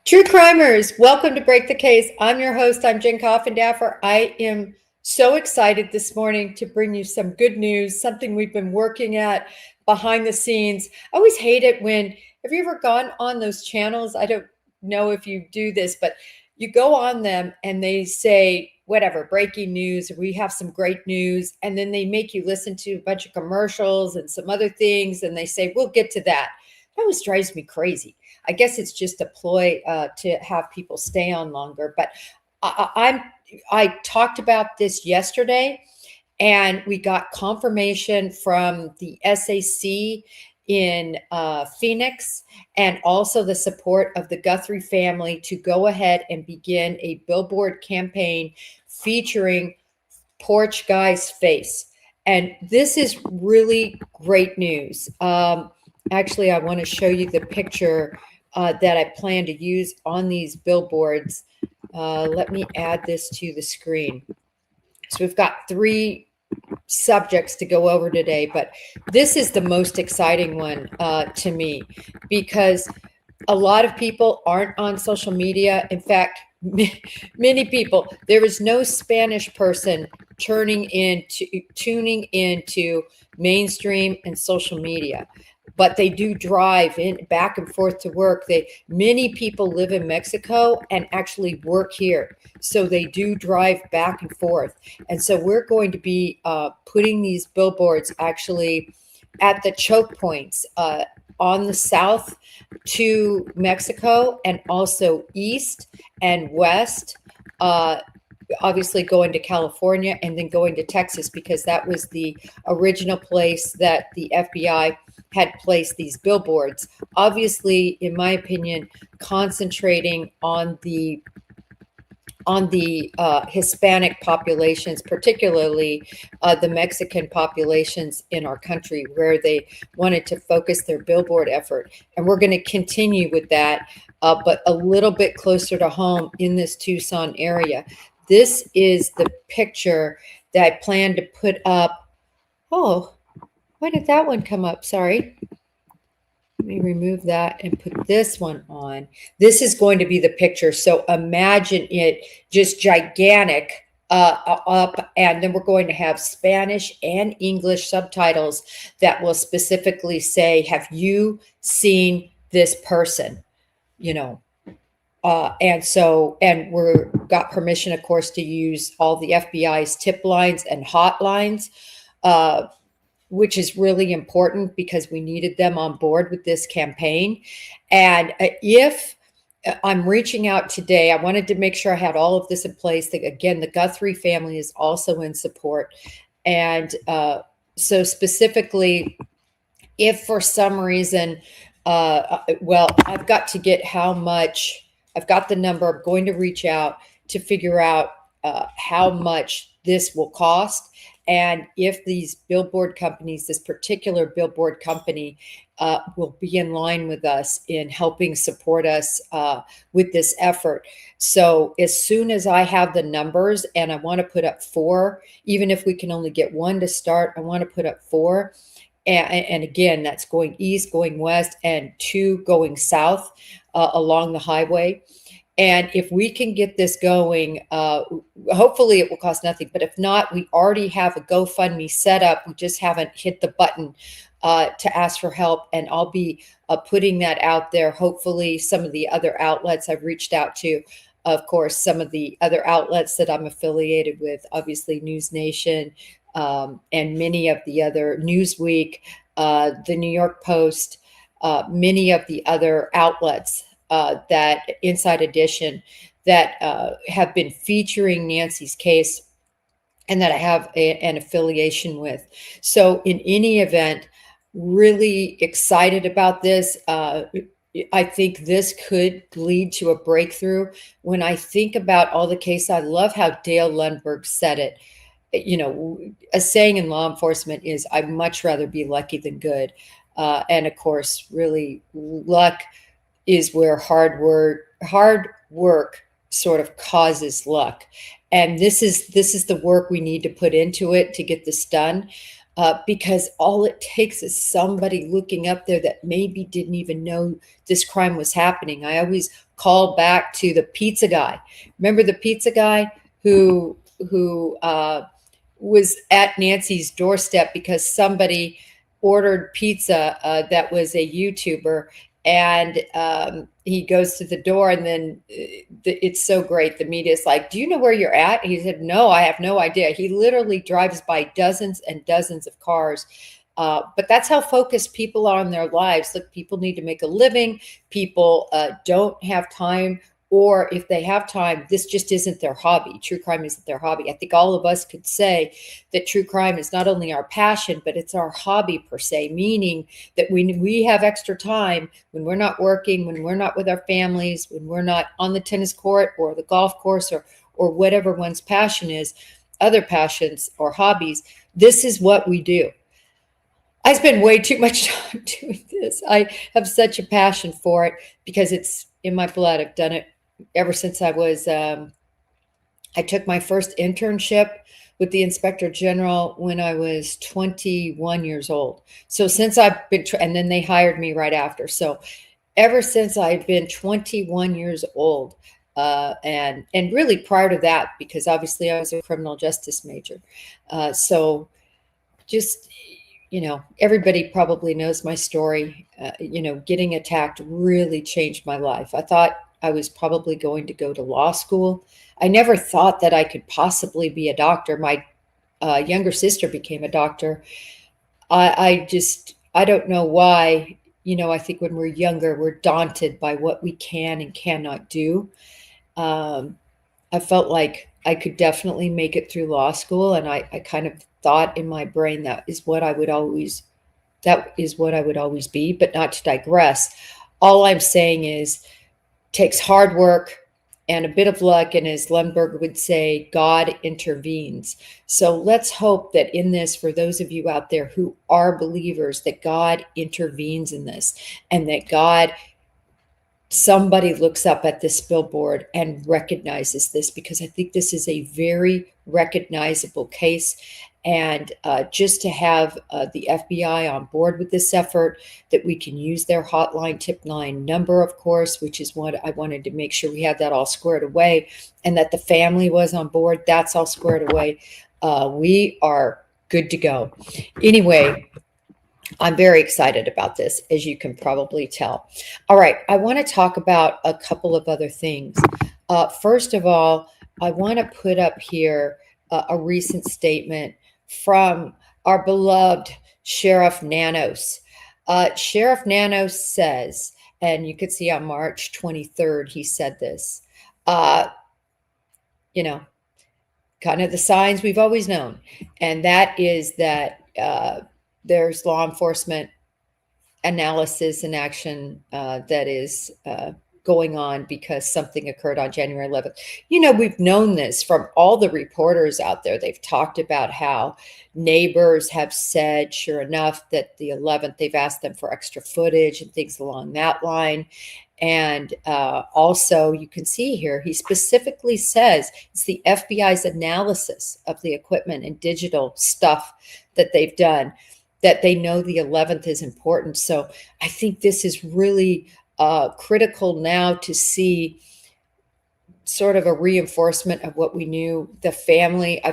True crimers, welcome to Break the Case. I'm your host. I'm Jen Coffindaffer. I am so excited this morning to bring you some good news, something we've been working at behind the scenes. I always hate it when, have you ever gone on those channels? I don't know if you do this, but you go on them and they say, whatever, breaking news, we have some great news. And then they make you listen to a bunch of commercials and some other things. And they say, we'll get to that. That always drives me crazy. I guess it's just a ploy to have people stay on longer. But I talked about this yesterday, and we got confirmation from the SAC in Phoenix, and also the support of the Guthrie family to go ahead and begin a billboard campaign featuring Porch Guy's face. And this is really great news. Actually, I want to show you the picture that I plan to use on these billboards. Let me add this to the screen. So we've got three subjects to go over today, but this is the most exciting one to me because a lot of people aren't on social media. In fact, many people, there is no Spanish person tuning into mainstream and social media. But they do drive in back and forth to work. Many people live in Mexico and actually work here. So they do drive back and forth. And so we're going to be putting these billboards actually at the choke points on the south to Mexico and also east and west, obviously going to California and then going to Texas, because that was the original place that the FBI had placed these billboards. Obviously, in my opinion, concentrating on the Hispanic populations, particularly the Mexican populations in our country, where they wanted to focus their billboard effort. And we're going to continue with that, but a little bit closer to home in this Tucson area. This is the picture that I plan to put up. Oh, why did that one come up? Sorry. Let me remove that and put this one on. This is going to be the picture. So imagine it just gigantic up, and then we're going to have Spanish and English subtitles that will specifically say, have you seen this person? You know, and we're got permission, of course, to use all the FBI's tip lines and hotlines, which is really important because we needed them on board with this campaign. And if I'm reaching out today, I wanted to make sure I had all of this in place. Again, the Guthrie family is also in support. And so specifically, if for some reason, well, I've got to get how much, I've got the number, I'm going to reach out to figure out how much this will cost. And if these billboard companies, this particular billboard company, will be in line with us in helping support us with this effort. So as soon as I have the numbers, and I want to put up 4, even if we can only get 1 to start, I want to put up 4. And again, that's going east, going west, and 2 going south along the highway. And if we can get this going, hopefully it will cost nothing. But if not, we already have a GoFundMe set up. We just haven't hit the button to ask for help. And I'll be putting that out there. Hopefully some of the other outlets I've reached out to, of course, some of the other outlets that I'm affiliated with, obviously News Nation, and many of the other, Newsweek, the New York Post, many of the other outlets, that Inside Edition, that have been featuring Nancy's case and that I have an affiliation with. So in any event, really excited about this. I think this could lead to a breakthrough. When I think about all the cases, I love how Dale Lundberg said it. You know, a saying in law enforcement is, I'd much rather be lucky than good. And of course, really, luck is where hard work sort of causes luck. And this is the work we need to put into it to get this done. because all it takes is somebody looking up there that maybe didn't even know this crime was happening. I always call back to the pizza guy. Remember the pizza guy who was at Nancy's doorstep because somebody ordered pizza that was a YouTuber, and he goes to the door, and then it's so great. The media is like, "Do you know where you're at?" He said, "No, I have no idea." He literally drives by dozens and dozens of cars. But that's how focused people are on their lives. Look, people need to make a living. People don't have time, or if they have time, this just isn't their hobby. True crime isn't their hobby. I think all of us could say that true crime is not only our passion, but it's our hobby per se, meaning that we have extra time when we're not working, when we're not with our families, when we're not on the tennis court or the golf course, or whatever one's passion is, other passions or hobbies. This is what we do. I spend way too much time doing this. I have such a passion for it because it's in my blood. I've done it ever since I was, I took my first internship with the Inspector General when I was 21 years old. So since I've been, and then they hired me right after. So ever since I've been 21 years old, and really prior to that, because obviously I was a criminal justice major. So just, everybody probably knows my story. Getting attacked really changed my life. I thought I was probably going to go to law school. I never thought that I could possibly be a doctor. My younger sister became a doctor. I don't know why. I think when we're younger, we're daunted by what we can and cannot do. I felt like I could definitely make it through law school, and I kind of thought in my brain that is what I would always be. But not to digress, all I'm saying is takes hard work and a bit of luck, and as Lundberg would say, God intervenes. So let's hope that in this, for those of you out there who are believers, that God intervenes in this, and that somebody looks up at this billboard and recognizes this, because I think this is a very recognizable case. And just to have the FBI on board with this effort, that we can use their hotline tip line number, of course, which is what I wanted to make sure we had that all squared away, and that the family was on board. That's all squared away. We are good to go. Anyway, I'm very excited about this, as you can probably tell. All right, I want to talk about a couple of other things. First of all, I want to put up here a recent statement from our beloved Sheriff Nanos. Sheriff Nanos says, and you could see on March 23rd, he said this, kind of the signs we've always known. And that is that there's law enforcement analysis and action that is going on because something occurred on January 11th. We've known this from all the reporters out there. They've talked about how neighbors have said, sure enough, that the 11th, they've asked them for extra footage and things along that line. And also, you can see here, he specifically says it's the FBI's analysis of the equipment and digital stuff that they've done, that they know the 11th is important. So I think this is really critical now to see sort of a reinforcement of what we knew. The family, I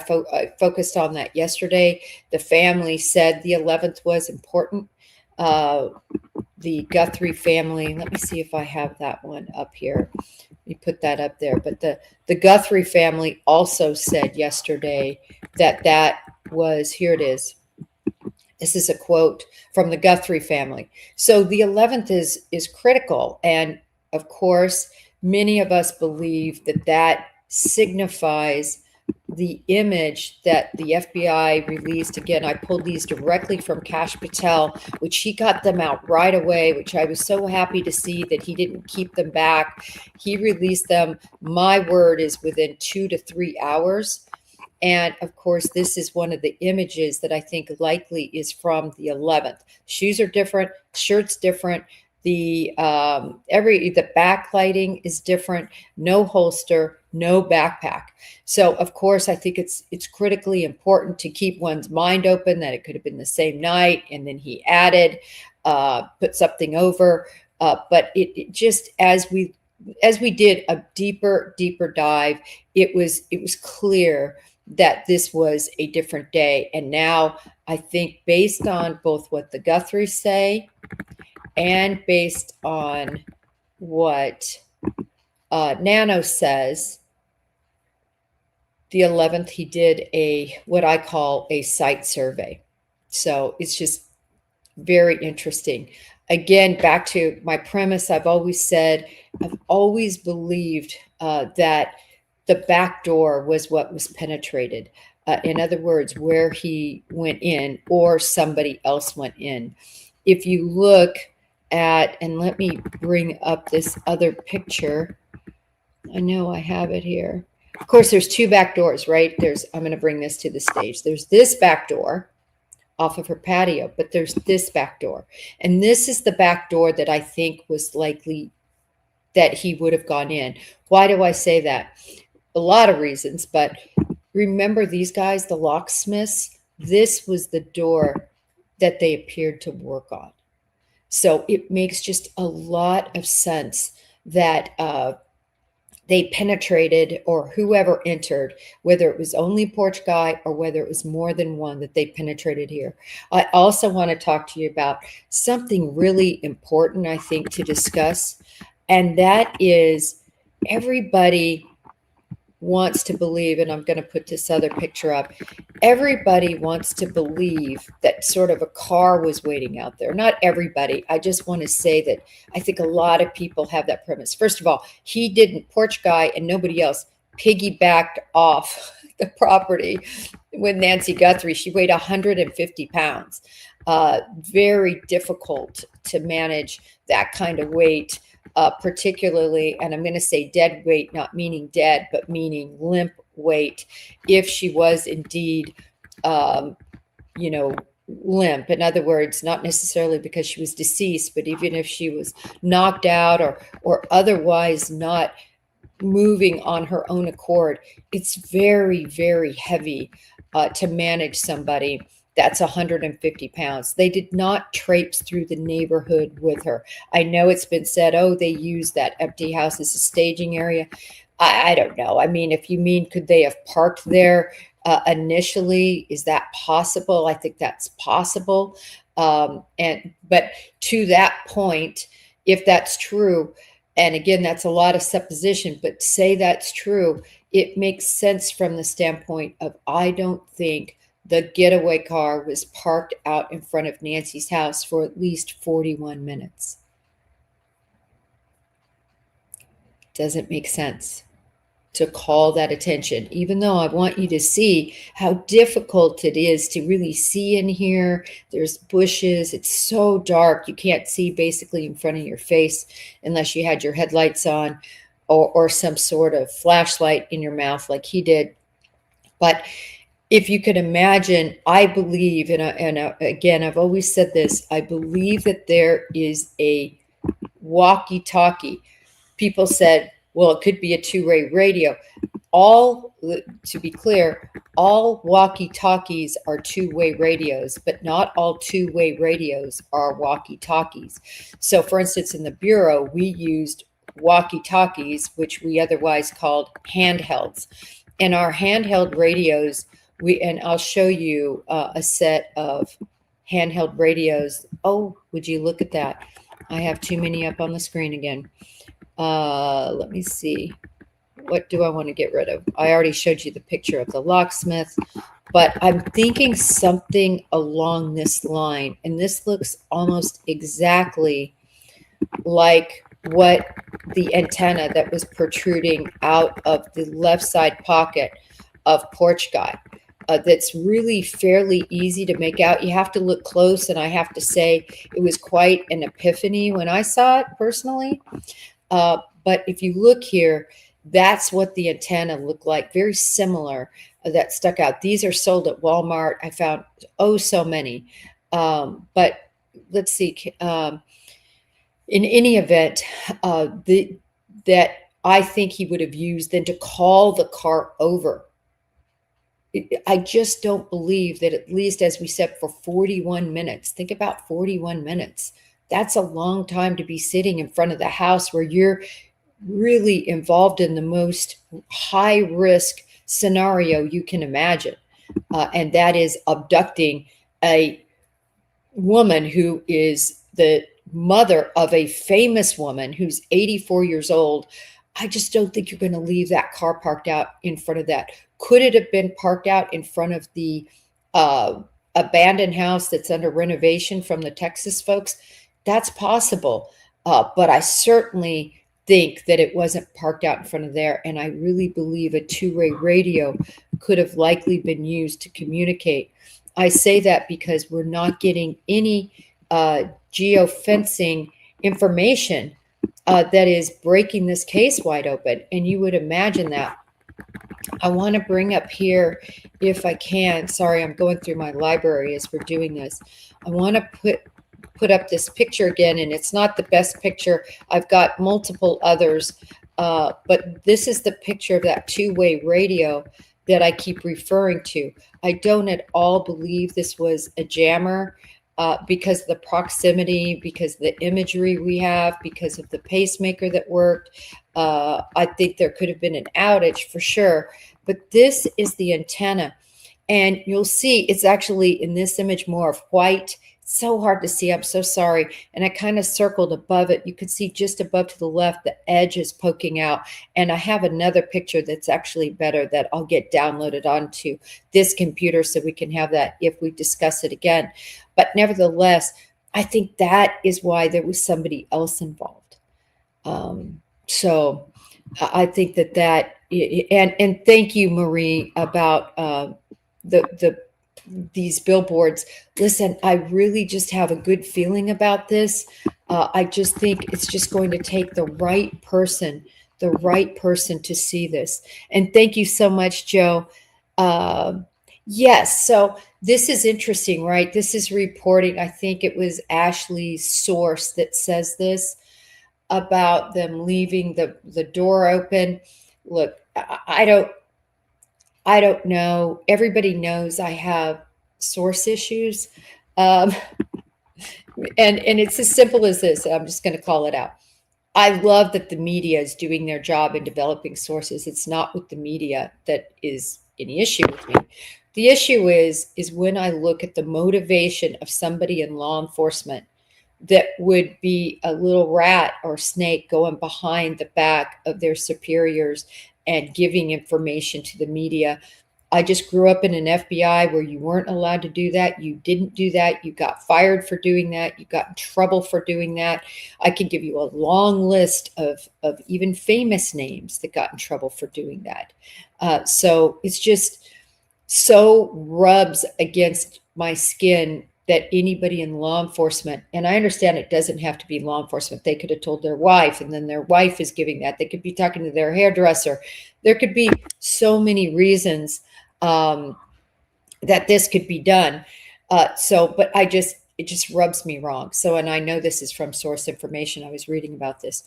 focused on that yesterday. The family said the 11th was important. The Guthrie family, let me see if I have that one up here. Let me put that up there. But the Guthrie family also said yesterday that was, here it is. This is a quote from the Guthrie family. So the 11th is critical. And of course, many of us believe that signifies the image that the FBI released. Again, I pulled these directly from Kash Patel, which he got them out right away, which I was so happy to see that he didn't keep them back. He released them, my word, is within 2 to 3 hours. And of course, this is one of the images that I think likely is from the 11th. Shoes are different, shirts different. The the backlighting is different. No holster, no backpack. So of course, I think it's critically important to keep one's mind open that it could have been the same night, and then he added, put something over. But it just as we did a deeper dive, it was clear that this was a different day. And now I think, based on both what the Guthrie say and based on what Nano says, the 11th he did a what I call a site survey. So it's just very interesting. Again, back to my premise, I've always believed that the back door was what was penetrated. In other words, where he went in or somebody else went in. If you look at, and let me bring up this other picture. I know I have it here. Of course, there's two back doors, right? I'm going to bring this to the stage. There's this back door off of her patio, but there's this back door. And this is the back door that I think was likely that he would have gone in. Why do I say that? A lot of reasons, but remember these guys, the locksmiths, this was the door that they appeared to work on. So it makes just a lot of sense that they penetrated, or whoever entered, whether it was only porch guy or whether it was more than one, that they penetrated here. I also want to talk to you about something really important, I think, to discuss. And that is, everybody wants to believe, and I'm going to put this other picture up. Everybody wants to believe that sort of a car was waiting out there. Not everybody. I just want to say that I think a lot of people have that premise. First of all, he didn't, porch guy and nobody else, piggybacked off the property with Nancy Guthrie. She weighed 150 pounds. Very difficult to manage that kind of weight. Particularly, and I'm going to say dead weight, not meaning dead, but meaning limp weight, if she was indeed, limp. In other words, not necessarily because she was deceased, but even if she was knocked out or otherwise not moving on her own accord, it's very, very heavy to manage somebody that's 150 pounds. They did not traipse through the neighborhood with her. I know it's been said, oh, they used that empty house as a staging area. I don't know. I mean, if you mean, could they have parked there initially? Is that possible? I think that's possible. But to that point, if that's true, and again, that's a lot of supposition, but say that's true, it makes sense from the standpoint of, I don't think the getaway car was parked out in front of Nancy's house for at least 41 minutes. Doesn't make sense to call that attention, even though I want you to see how difficult it is to really see in here. There's bushes. It's so dark. You can't see basically in front of your face unless you had your headlights on or some sort of flashlight in your mouth like he did. But if you could imagine, I believe, and again, I've always said this, I believe that there is a walkie-talkie. People said, well, it could be a two-way radio. To be clear, all walkie-talkies are two-way radios, but not all two-way radios are walkie-talkies. So, for instance, in the Bureau, we used walkie-talkies, which we otherwise called handhelds. And our handheld radios, and I'll show you a set of handheld radios. Oh, would you look at that? I have too many up on the screen again. Let me see. What do I want to get rid of? I already showed you the picture of the locksmith, but I'm thinking something along this line. And this looks almost exactly like what the antenna that was protruding out of the left side pocket of porch guy. That's really fairly easy to make out. You have to look close, and I have to say it was quite an epiphany when I saw it personally. But if you look here, that's what the antenna looked like, very similar, that stuck out. These are sold at Walmart. I found so many. But let's see. in any event, that I think he would have used than to call the car over. I just don't believe that, at least as we said, for 41 minutes. Think about 41 minutes. That's a long time to be sitting in front of the house where you're really involved in the most high risk scenario you can imagine. And that is abducting a woman who is the mother of a famous woman who's 84 years old. I just don't think you're going to leave that car parked out in front of that. Could it have been parked out in front of the abandoned house that's under renovation from the Texas folks? That's possible. But I certainly think that it wasn't parked out in front of there. And I really believe a two-way radio could have likely been used to communicate. I say that because we're not getting any geofencing information that is breaking this case wide open. And you would imagine that. I want to bring up here, if I can, sorry, I'm going through my library as we're doing this. I want to put up this picture again, and it's not the best picture. I've got multiple others, but this is the picture of that two-way radio that I keep referring to. I don't at all believe this was a jammer because of the proximity, because of the imagery we have, because of the pacemaker that worked. I think there could have been an outage for sure, but this is the antenna. And you'll see it's actually in this image more of white. It's so hard to see. I'm so sorry. And I kind of circled above it. You could see just above to the left, the edge is poking out. And I have another picture that's actually better that I'll get downloaded onto this computer so we can have that if we discuss it again. But nevertheless, I think that is why there was somebody else involved. So I think that and thank you, Marie, about these billboards. Listen, I really just have a good feeling about this. I just think it's just going to take the right person to see this. And thank you so much, Joe. Yes, so this is interesting, right? This is reporting, I think it was Ashley's source that says this about them leaving the door open. Look, I don't know. Everybody knows I have source issues. And it's as simple as this. I'm just going to call it out. I love that the media is doing their job in developing sources. It's not with the media that is any issue with me. The issue is when I look at the motivation of somebody in law enforcement that would be a little rat or snake going behind the back of their superiors and giving information to the media. I just grew up in an FBI where you weren't allowed to do that. You didn't do that. You got fired for doing that. You got in trouble for doing that. I can give you a long list of even famous names that got in trouble for doing that. So it's just so rubs against my skin that anybody in law enforcement, and I understand it doesn't have to be law enforcement. They could have told their wife, and then their wife is giving that. They could be talking to their hairdresser. There could be so many reasons that this could be done. But it just rubs me wrong. So, and I know this is from source information. I was reading about this,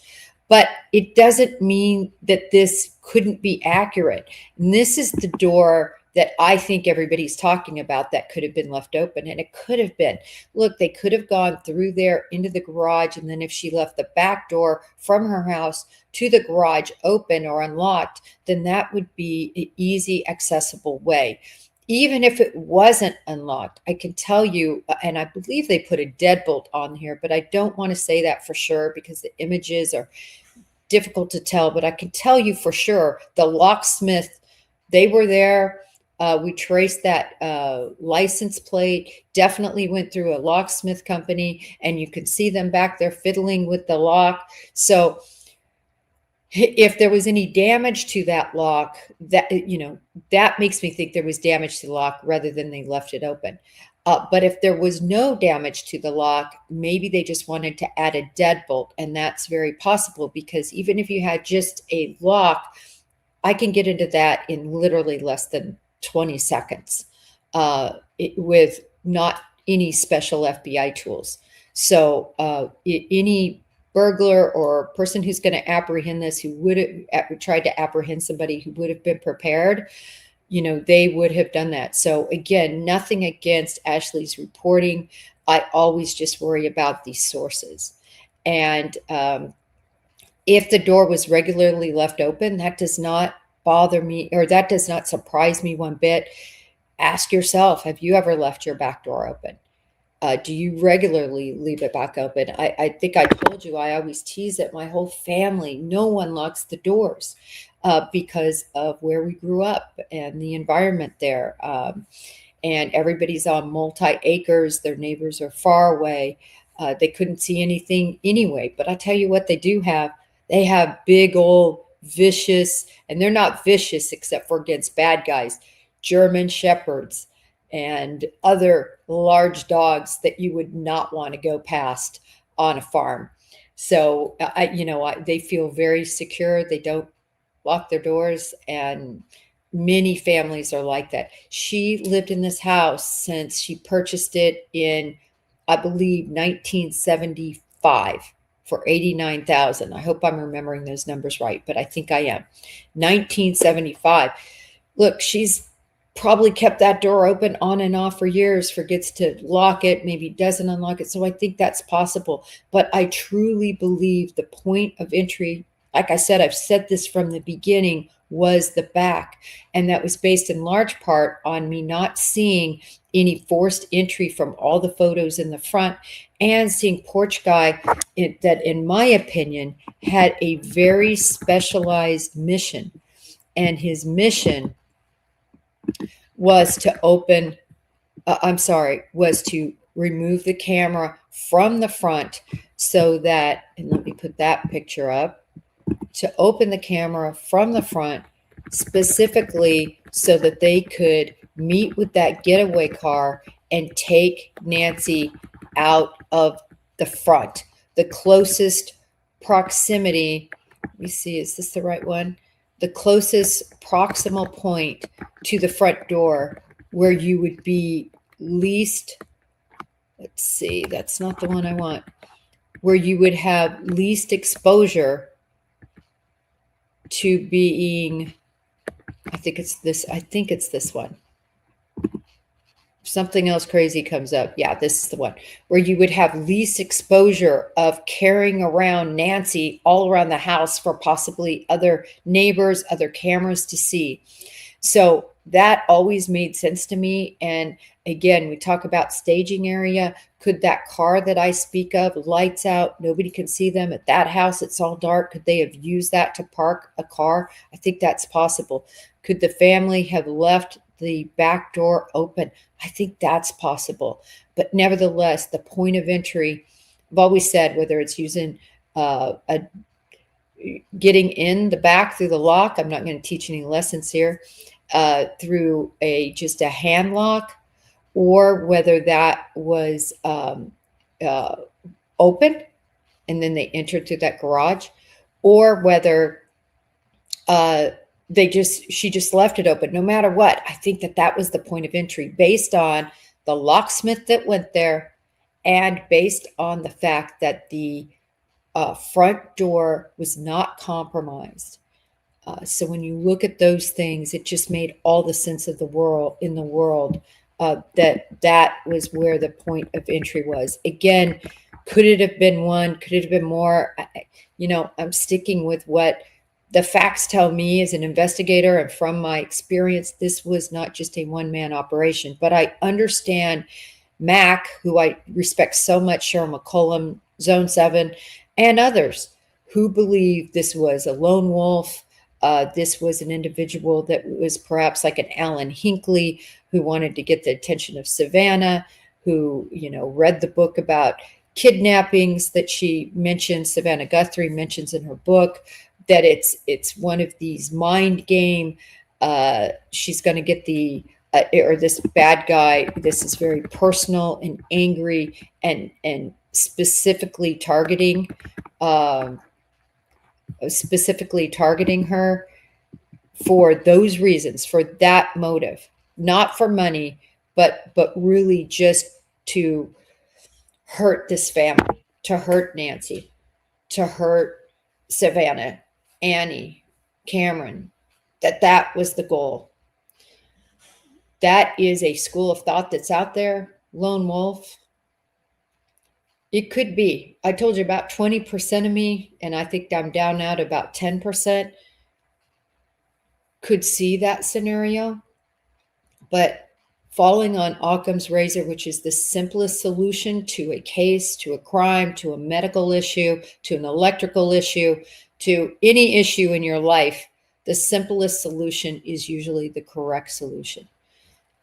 but it doesn't mean that this couldn't be accurate. And this is the door that I think everybody's talking about that could have been left open. And it could have been, look, they could have gone through there into the garage. And then if she left the back door from her house to the garage open or unlocked, then that would be an easy, accessible way. Even if it wasn't unlocked, I can tell you, and I believe they put a deadbolt on here, but I don't want to say that for sure because the images are difficult to tell. But I can tell you for sure, the locksmith, they were there. We traced that license plate, definitely went through a locksmith company, and you can see them back there fiddling with the lock. So if there was any damage to that lock, that makes me think there was damage to the lock rather than they left it open. But if there was no damage to the lock, maybe they just wanted to add a deadbolt, and that's very possible because even if you had just a lock, I can get into that in literally less than 20 seconds with not any special FBI tools. So any burglar or person who's going to apprehend this, who would have tried to apprehend somebody who would have been prepared, they would have done that. So again, nothing against Ashley's reporting. I always just worry about these sources. And if the door was regularly left open, that does not bother me, or that does not surprise me one bit. Ask yourself, have you ever left your back door open? Do you regularly leave it back open? I think I told you, I always tease it. My whole family, no one locks the doors because of where we grew up and the environment there. And everybody's on multi-acres. Their neighbors are far away. They couldn't see anything anyway. But I tell you what they do have. They have big old vicious, and they're not vicious except for against bad guys, German Shepherds and other large dogs that you would not want to go past on a farm. So they feel very secure. They don't lock their doors, and many families are like that. She lived in this house since she purchased it in, I believe, 1975 for $89,000. I hope I'm remembering those numbers right, but I think I am. 1975. Look, she's probably kept that door open on and off for years, forgets to lock it, maybe doesn't unlock it. So I think that's possible. But I truly believe the point of entry, like I said, I've said this from the beginning, was the back. And that was based in large part on me not seeing any forced entry from all the photos in the front, and seeing Porch Guy that, in my opinion, had a very specialized mission. And his mission was to was to remove the camera from the front so that, and let me put that picture up, to open the camera from the front specifically so that they could meet with that getaway car and take Nancy out of the front. The closest proximity, let me see, is this the right one? The closest proximal point to the front door where you would be least, let's see, that's not the one I want, where you would have least exposure to being, I think it's this one. Something else crazy comes up. Yeah, this is the one where you would have least exposure of carrying around Nancy all around the house for possibly other neighbors, other cameras to see. So that always made sense to me. And again, we talk about staging area. Could that car that I speak of, lights out, nobody can see them at that house, it's all dark, could they have used that to park a car? I think that's possible. Could the family have left the back door open? I think that's possible. But nevertheless, the point of entry, I've always said, whether it's using getting in the back through the lock, I'm not going to teach any lessons here, through just a hand lock, or whether that was open and then they entered through that garage, or whether she just left it open. No matter what, I think that was the point of entry based on the locksmith that went there, and based on the fact that the front door was not compromised. So when you look at those things, it just made all the sense of the world that was where the point of entry was. Again, could it have been one? Could it have been more? I'm sticking with what the facts tell me as an investigator, and from my experience, this was not just a one-man operation. But I understand Mac, who I respect so much, Cheryl McCollum, Zone 7, and others who believe this was a lone wolf. This was an individual that was perhaps like an Alan Hinckley, who wanted to get the attention of Savannah, who, read the book about kidnappings that she mentions, Savannah Guthrie mentions in her book, that it's one of these mind game. She's going to get or this bad guy. This is very personal and angry, and specifically targeting her for those reasons, for that motive, not for money, but really just to hurt this family, to hurt Nancy, to hurt Savannah, Annie, Cameron, that was the goal. That is a school of thought that's out there. Lone wolf. It could be. I told you about 20% of me, and I think I'm down now to about 10%, could see that scenario. But falling on Occam's razor, which is the simplest solution to a case, to a crime, to a medical issue, to an electrical issue, to any issue in your life, the simplest solution is usually the correct solution.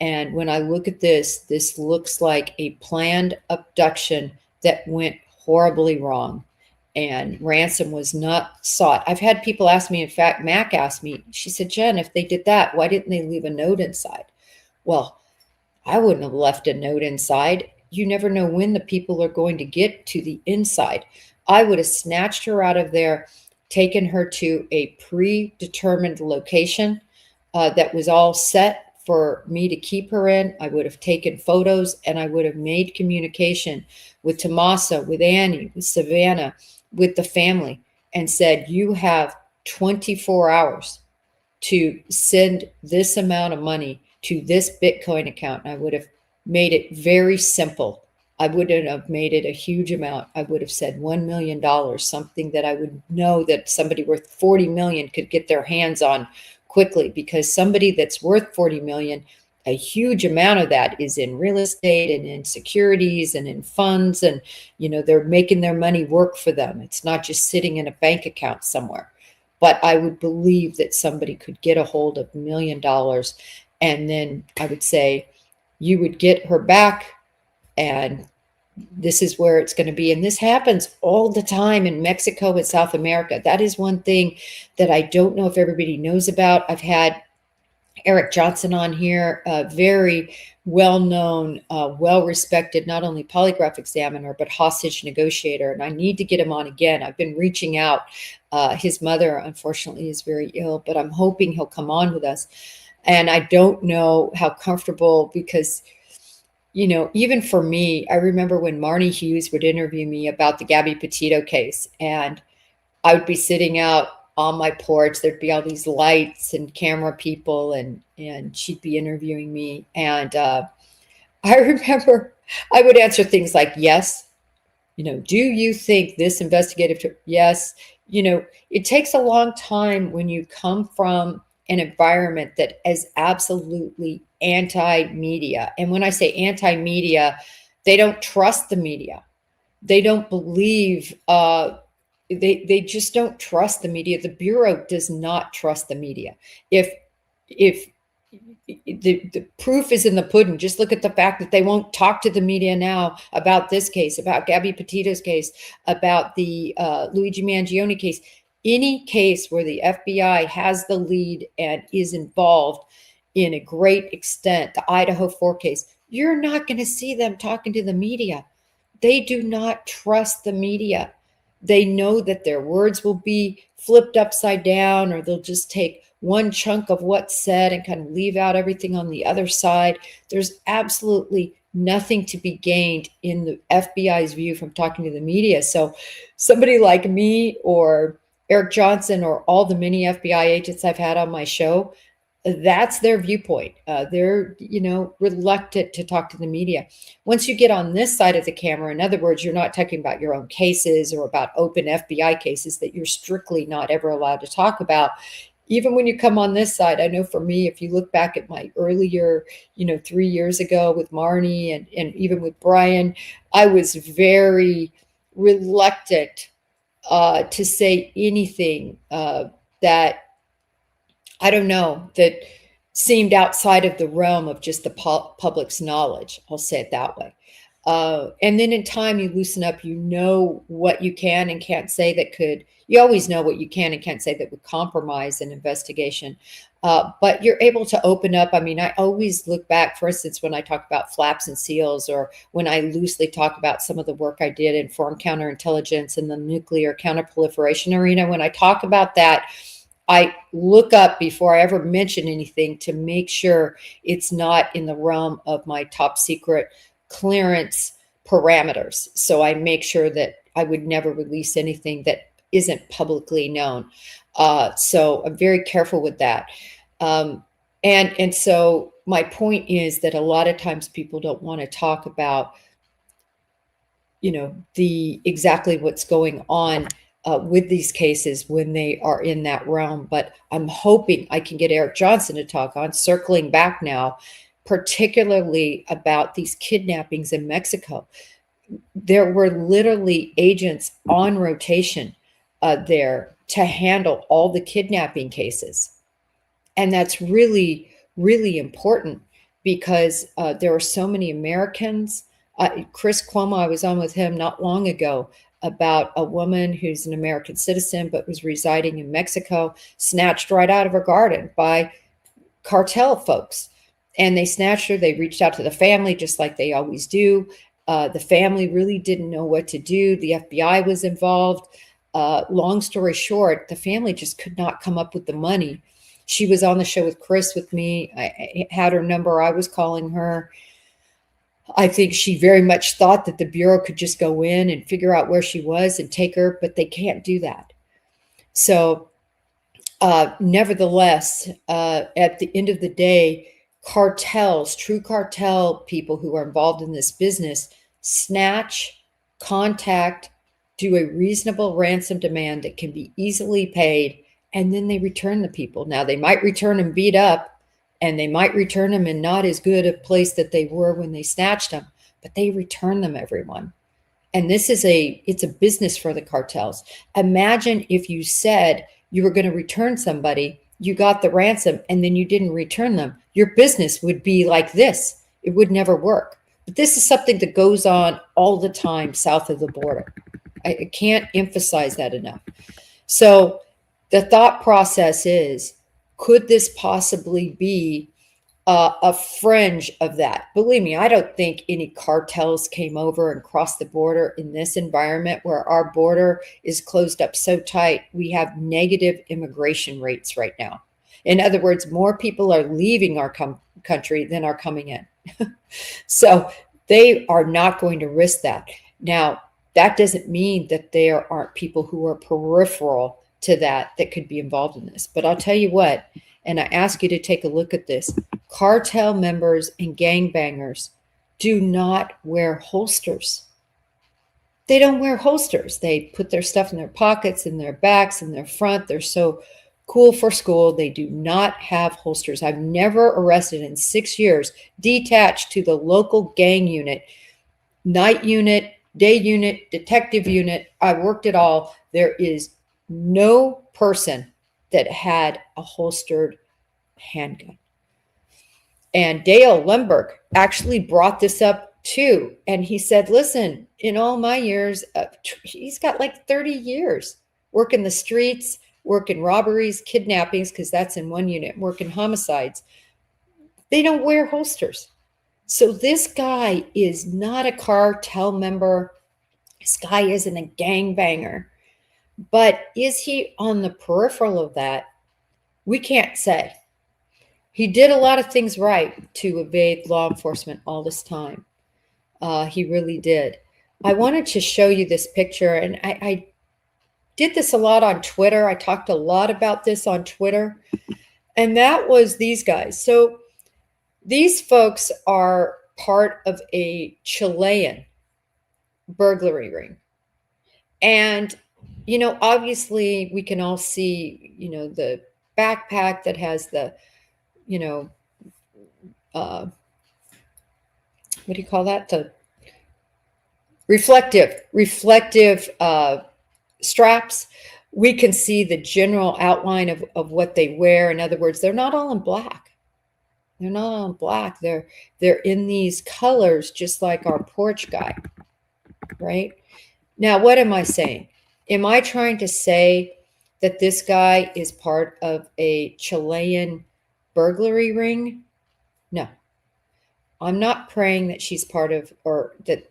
And when I look at this looks like a planned abduction that went horribly wrong. And ransom was not sought. I've had people ask me, in fact, Mac asked me, she said, Jen, if they did that, why didn't they leave a note inside? Well, I wouldn't have left a note inside. You never know when the people are going to get to the inside. I would have snatched her out of there, taken her to a predetermined location that was all set for me to keep her in. I would have taken photos, and I would have made communication with Tomasa, with Annie, with Savannah, with the family, and said, you have 24 hours to send this amount of money to this Bitcoin account. And I would have made it very simple. I wouldn't have made it a huge amount. I would have said $1 million, something that I would know that somebody worth 40 million could get their hands on quickly, because somebody that's worth 40 million, a huge amount of that is in real estate and in securities and in funds. And, they're making their money work for them. It's not just sitting in a bank account somewhere. But I would believe that somebody could get a hold of $1 million. And then I would say, you would get her back, and this is where it's going to be. And this happens all the time in Mexico and South America. That is one thing that I don't know if everybody knows about. I've had Eric Johnson on here, a very well-known, well-respected, not only polygraph examiner, but hostage negotiator. And I need to get him on again. I've been reaching out. His mother, unfortunately, is very ill, but I'm hoping he'll come on with us. And I don't know how comfortable, because even for me, I remember when Marnie Hughes would interview me about the Gabby Petito case, and I would be sitting out on my porch. There'd be all these lights and camera people, and she'd be interviewing me. And I remember I would answer things like, yes, do you think this investigative? Yes. It takes a long time when you come from an environment that is absolutely anti-media. And when I say anti-media, they don't trust the media. They don't believe, they just don't trust the media. The Bureau does not trust the media. If the proof is in the pudding, just look at the fact that they won't talk to the media now about this case, about Gabby Petito's case, about the Luigi Mangione case. Any case where the FBI has the lead and is involved in a great extent, the Idaho 4 case, you're not going to see them talking to the media. They do not trust the media. They know that their words will be flipped upside down, or they'll just take one chunk of what's said and kind of leave out everything on the other side. There's absolutely nothing to be gained in the FBI's view from talking to the media. So somebody like me or Eric Johnson or all the many FBI agents I've had on my show, that's their viewpoint. They're, reluctant to talk to the media. Once you get on this side of the camera, in other words, you're not talking about your own cases or about open FBI cases that you're strictly not ever allowed to talk about. Even when you come on this side, I know for me, if you look back at my earlier, 3 years ago with Marnie and even with Brian, I was very reluctant to say anything that, I don't know, that seemed outside of the realm of just the public's knowledge. I'll say it that way. And then in time, you loosen up, what you can and can't say you always know what you can and can't say that would compromise an investigation. But you're able to open up. I mean, I always look back, for instance, when I talk about flaps and seals, or when I loosely talk about some of the work I did in foreign counterintelligence and the nuclear counterproliferation arena. When I talk about that, I look up before I ever mention anything to make sure it's not in the realm of my top secret clearance parameters. So I make sure that I would never release anything that isn't publicly known. So I'm very careful with that. And so my point is that a lot of times people don't want to talk about, the exactly what's going on with these cases when they are in that realm. But I'm hoping I can get Eric Johnson to talk on, circling back now, particularly about these kidnappings in Mexico. There were literally agents on rotation there to handle all the kidnapping cases. And that's really, really important because there are so many Americans. Chris Cuomo, I was on with him not long ago about a woman who's an American citizen but was residing in Mexico, snatched right out of her garden by cartel folks. And they snatched her. They reached out to the family just like they always do. The family really didn't know what to do. The FBI was involved. Long story short, the family just could not come up with the money. She was on the show with Chris with me. I had her number. I was calling her. I think she very much thought that the Bureau could just go in and figure out where she was and take her, but they can't do that. So nevertheless, at the end of the day, cartels, true cartel people who are involved in this business, snatch, contact, do a reasonable ransom demand that can be easily paid, and then they return the people. Now, they might return them beat up, and they might return them in not as good a place that they were when they snatched them, but they return them, everyone. And it's a business for the cartels. Imagine if you said you were going to return somebody, you got the ransom, and then you didn't return them. Your business would be like this. It would never work. But this is something that goes on all the time south of the border. I can't emphasize that enough. So the thought process is, could this possibly be a fringe of that? Believe me, I don't think any cartels came over and crossed the border in this environment where our border is closed up so tight. We have negative immigration rates right now. In other words, more people are leaving our country than are coming in. So they are not going to risk that. Now, that doesn't mean that there aren't people who are peripheral to that could be involved in this. But I'll tell you what, and I ask you to take a look at this. Cartel members and gangbangers do not wear holsters. They don't wear holsters. They put their stuff in their pockets, in their backs, in their front. They're so cool for school. They do not have holsters. I've never arrested in 6 years, detached to the local gang unit, night unit, day unit, detective unit. I worked it all. There is no person that had a holstered handgun. And Dale Lemberg actually brought this up too. And he said, listen, in all my years, he's got like 30 years working the streets, working robberies, kidnappings, because that's in one unit, working homicides. They don't wear holsters. So this guy is not a cartel member. This guy isn't a gangbanger. But is he on the peripheral of that? We can't say. He did a lot of things right to evade law enforcement all this time. He really did. I wanted to show you this picture, and I did this a lot on Twitter. I talked a lot about this on Twitter, and that was these guys. So these folks are part of a Chilean burglary ring. And, obviously we can all see, the backpack that has the, what do you call that? The reflective straps. We can see the general outline of what they wear. In other words, they're not all in black. They're not all in black. They're in these colors, just like our porch guy, right? Now, what am I saying? Am I trying to say that this guy is part of a Chilean burglary ring? No. I'm not praying that she's part of, or that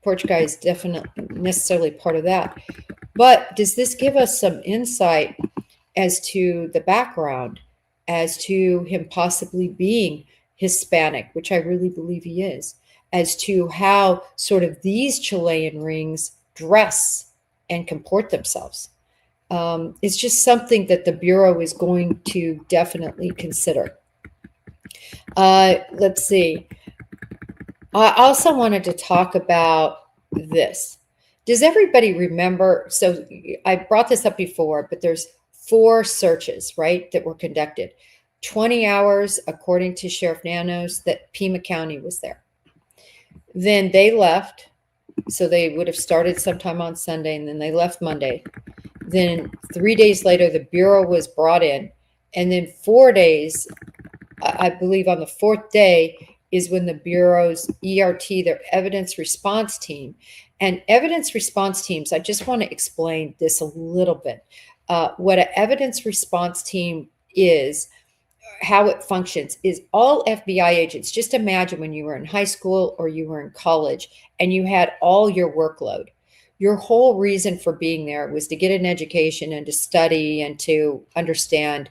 porch guy is definitely necessarily part of that. But does this give us some insight as to the background, as to him possibly being Hispanic, which I really believe he is, as to how sort of these Chilean rings dress and comport themselves. It's just something that the Bureau is going to definitely consider. Let's see. I also wanted to talk about this. Does everybody remember? So I brought this up before, but there's 4 searches, right, that were conducted. 20 hours, according to Sheriff Nanos, that Pima County was there. Then they left. So they would have started sometime on Sunday, and then they left Monday. Then 3 days later, the Bureau was brought in. And then 4 days, I believe on the 4th day, is when the Bureau's ERT, their evidence response team, and evidence response teams, I just want to explain this a little bit. What an evidence response team is, how it functions, is all FBI agents. Just imagine when you were in high school or you were in college and you had all your workload. Your whole reason for being there was to get an education and to study and to understand,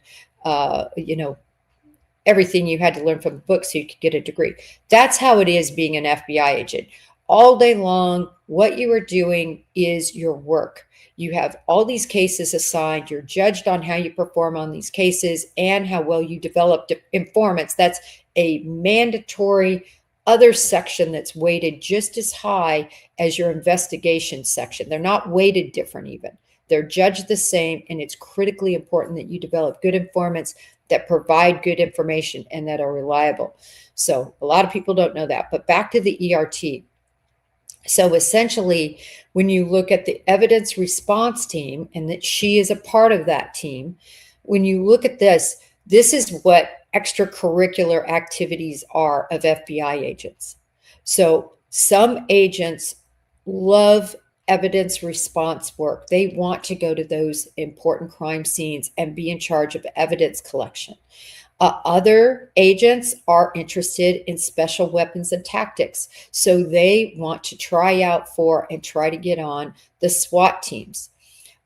everything you had to learn from the book so you could get a degree. That's how it is being an FBI agent. All day long, what you are doing is your work. You have all these cases assigned. You're judged on how you perform on these cases and how well you develop informants. That's a mandatory other section that's weighted just as high as your investigation section. They're not weighted different even. They're judged the same, and it's critically important that you develop good informants that provide good information and that are reliable. So a lot of people don't know that. But back to the ERT. So essentially, when you look at the evidence response team, and that she is a part of that team, when you look at this, this is what extracurricular activities are of FBI agents. So some agents love evidence response work. They want to go to those important crime scenes and be in charge of evidence collection. Other agents are interested in special weapons and tactics. So they want to try out for and try to get on the SWAT teams.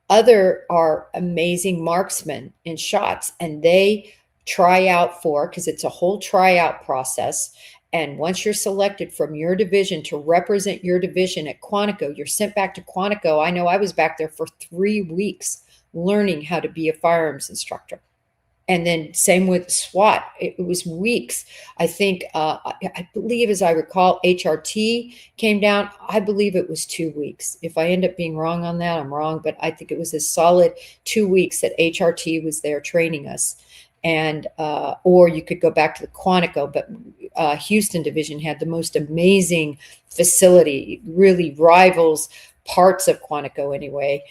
Other are amazing marksmen in shots, and they try out for, because it's a whole tryout process. And once you're selected from your division to represent your division at Quantico, you're sent back to Quantico. I know I was back there for 3 weeks learning how to be a firearms instructor. And then same with SWAT. It was weeks. I think, I believe, as I recall, HRT came down. I believe it was 2 weeks. If I end up being wrong on that, I'm wrong. But I think it was a solid 2 weeks that HRT was there training us. And, or you could go back to the Quantico, but Houston division had the most amazing facility, really rivals parts of Quantico anyway,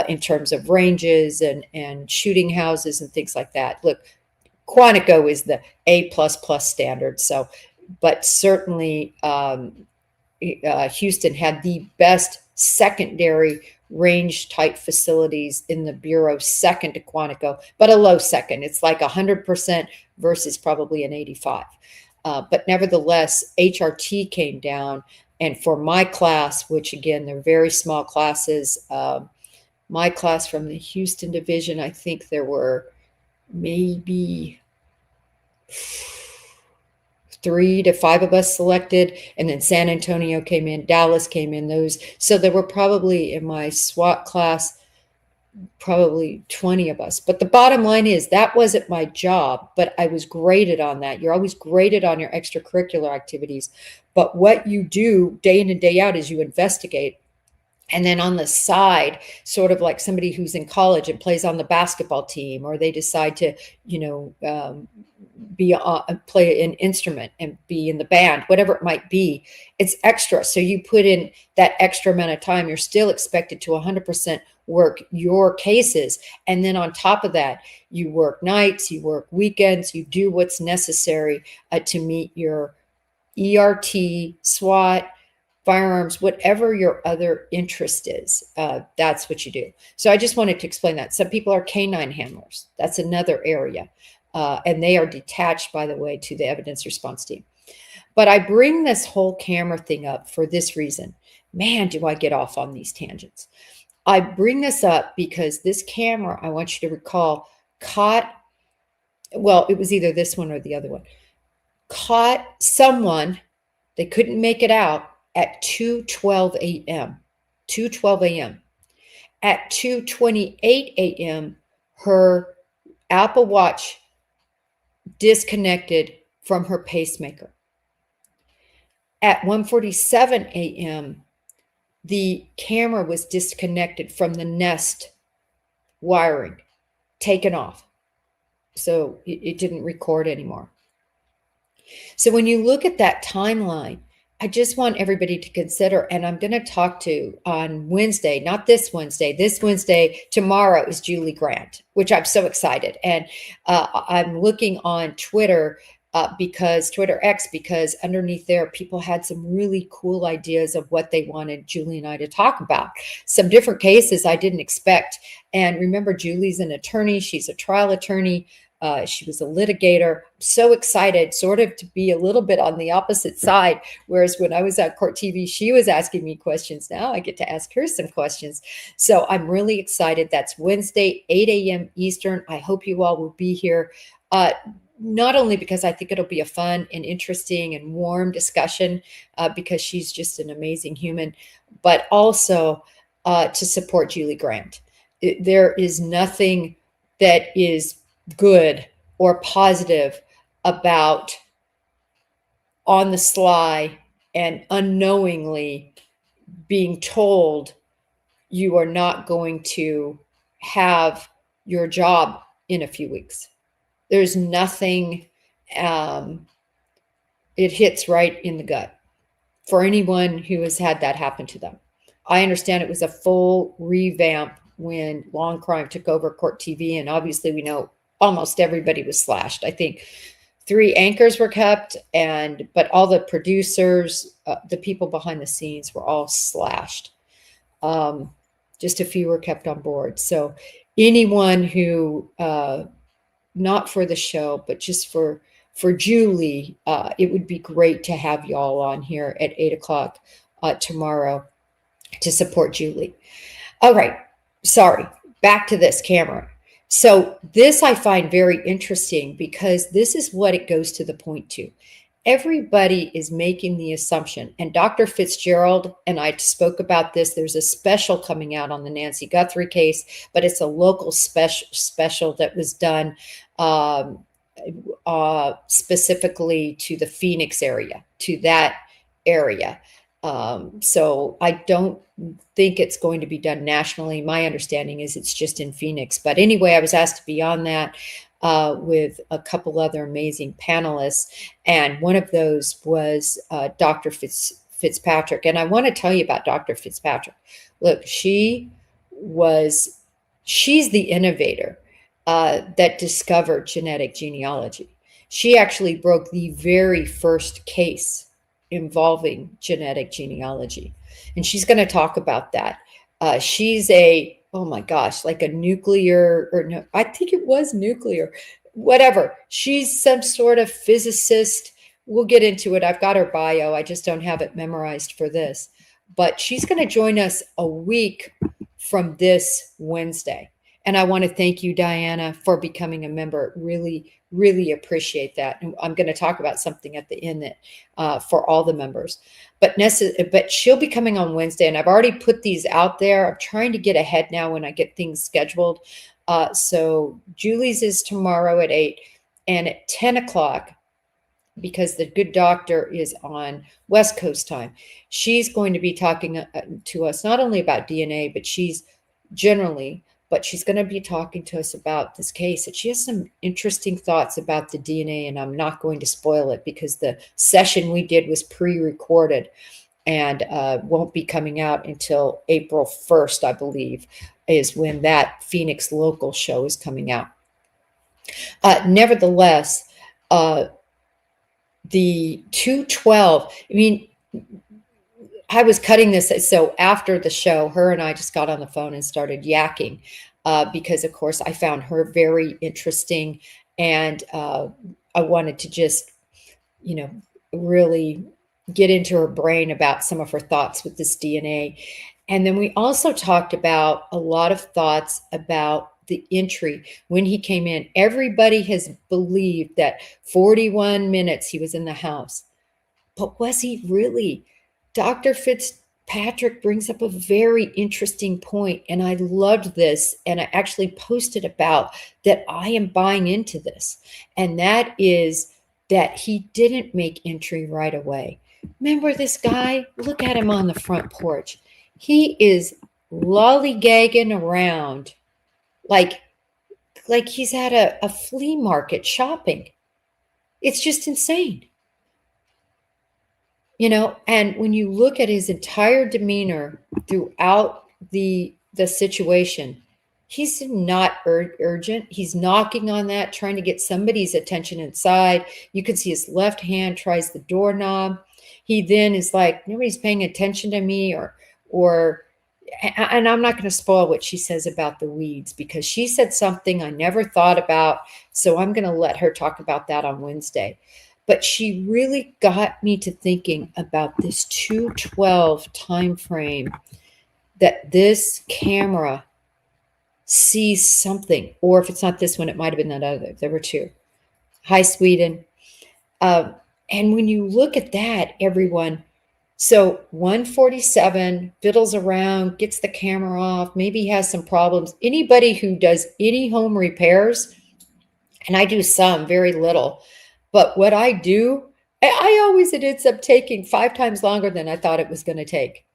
in terms of ranges and shooting houses and things like that. Look, Quantico is the A++ standard. So, but certainly Houston had the best secondary range type facilities in the Bureau, second to Quantico, but a low second. It's like 100% versus probably an 85. But nevertheless, HRT came down. And for my class, which again, they're very small classes, my class from the Houston division, I think there were maybe 3 to 5 of us selected. And then San Antonio came in, Dallas came in, those. So there were probably in my SWAT class, probably 20 of us. But the bottom line is that wasn't my job, but I was graded on that. You're always graded on your extracurricular activities. But what you do day in and day out is you investigate. And then on the side, sort of like somebody who's in college and plays on the basketball team, or they decide to, play an instrument and be in the band, whatever it might be, it's extra. So you put in that extra amount of time. You're still expected to 100% work your cases. And then on top of that, you work nights, you work weekends, you do what's necessary to meet your ERT, SWAT, firearms, whatever your other interest is, that's what you do. So I just wanted to explain that. Some people are canine handlers. That's another area. And they are detached, by the way, to the evidence response team. But I bring this whole camera thing up for this reason. Man, do I get off on these tangents. I bring this up because this camera, I want you to recall, caught, well, it was either this one or the other one, caught someone, they couldn't make it out, at 2:12 a.m. 2:12 a.m. At 2:28 a.m., her Apple Watch disconnected from her pacemaker. At 1:47 a.m., the camera was disconnected from the Nest wiring, taken off. So it didn't record anymore. So when you look at that timeline, I just want everybody to consider, and I'm going to talk to on Wednesday, not this Wednesday, tomorrow is Julie Grant, which I'm so excited. And I'm looking on Twitter Twitter X, because underneath there, people had some really cool ideas of what they wanted Julie and I to talk about. Some different cases I didn't expect. And remember, Julie's an attorney. She's a trial attorney. She was a litigator. So excited, sort of to be a little bit on the opposite side. Whereas when I was at Court TV, she was asking me questions. Now I get to ask her some questions. So I'm really excited. That's Wednesday, 8 a.m. Eastern. I hope you all will be here. Not only because I think it'll be a fun and interesting and warm discussion, because she's just an amazing human, but also to support Julie Grant. There is nothing that is good or positive about on the sly and unknowingly being told you are not going to have your job in a few weeks. There's nothing, it hits right in the gut for anyone who has had that happen to them. I understand it was a full revamp when Long Crime took over Court TV, and obviously we know almost everybody was slashed. I think 3 anchors were kept, but all the producers, the people behind the scenes were all slashed. Just a few were kept on board. So anyone who, not for the show, but just for Julie, it would be great to have y'all on here at 8 o'clock tomorrow to support Julie. All right. Sorry. Back to this camera. So this I find very interesting, because this is what it goes to the point to. Everybody is making the assumption, and Dr. Fitzgerald and I spoke about this. There's a special coming out on the Nancy Guthrie case, but it's a local special that was done specifically to the Phoenix area, to that area. So I don't think it's going to be done nationally. My understanding is it's just in Phoenix. But anyway, I was asked to be on that with a couple other amazing panelists. And one of those was Dr. Fitzpatrick. And I want to tell you about Dr. Fitzpatrick. Look, she's the innovator that discovered genetic genealogy. She actually broke the very first case involving genetic genealogy. And she's going to talk about that. She's oh my gosh, like a nuclear, or no, I think it was nuclear, whatever. She's some sort of physicist. We'll get into it. I've got her bio. I just don't have it memorized for this. But she's going to join us a week from this Wednesday. And I want to thank you, Diana, for becoming a member. Really, really appreciate that. And I'm going to talk about something at the end that for all the members. But she'll be coming on Wednesday, and I've already put these out there. I'm trying to get ahead now when I get things scheduled. So Julie's is tomorrow at 8, and at 10 o'clock, because the good doctor is on West Coast time, she's going to be talking to us not only about DNA, but she's going to be talking to us about this case. And she has some interesting thoughts about the DNA, and I'm not going to spoil it because the session we did was pre-recorded and won't be coming out until April 1st, I believe, is when that Phoenix local show is coming out. Nevertheless, the 212, I mean, I was cutting this. So after the show, her and I just got on the phone and started yakking because, of course, I found her very interesting. And I wanted to just, really get into her brain about some of her thoughts with this DNA. And then we also talked about a lot of thoughts about the entry when he came in. Everybody has believed that 41 minutes he was in the house. But was he really? Dr. Patrick brings up a very interesting point, and I loved this, and I actually posted about that. I am buying into this, and that is that he didn't make entry right away. Remember this guy? Look at him on the front porch. He is lollygagging around like he's at a flea market shopping. It's just insane. And when you look at his entire demeanor throughout the situation, he's not urgent. He's knocking on that, trying to get somebody's attention inside. You can see his left hand tries the doorknob. He then is like, nobody's paying attention to me, and I'm not going to spoil what she says about the weeds, because she said something I never thought about. So I'm going to let her talk about that on Wednesday. But she really got me to thinking about this 2/12 time frame, that this camera sees something, or if it's not this one, it might have been that other. There were two. Hi, Sweden. And when you look at that, everyone, so 147 fiddles around, gets the camera off, maybe has some problems. Anybody who does any home repairs, and I do some, very little, but what I do, I always, it ends up taking 5 times longer than I thought it was going to take.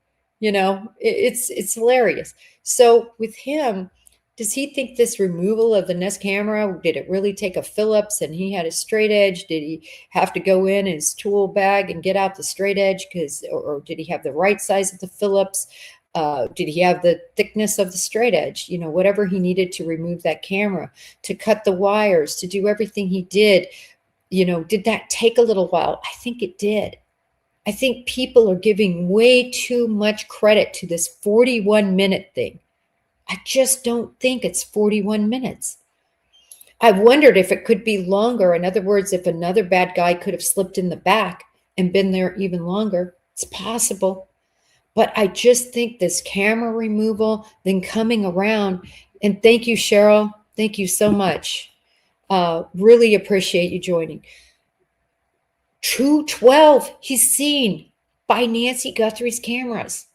It's hilarious. So with him, does he think this removal of the Nest camera, did it really take a Phillips and he had a straight edge? Did he have to go in his tool bag and get out the straight edge? Or did he have the right size of the Phillips? Did he have the thickness of the straight edge? Whatever he needed to remove that camera, to cut the wires, to do everything he did. Did that take a little while? I think it did. I think people are giving way too much credit to this 41-minute thing. I just don't think it's 41 minutes. I wondered if it could be longer. In other words, if another bad guy could have slipped in the back and been there even longer. It's possible. But I just think this camera removal, then coming around, and thank you, Cheryl. Thank you so much. Really appreciate you joining. 2/12, he's seen by Nancy Guthrie's cameras.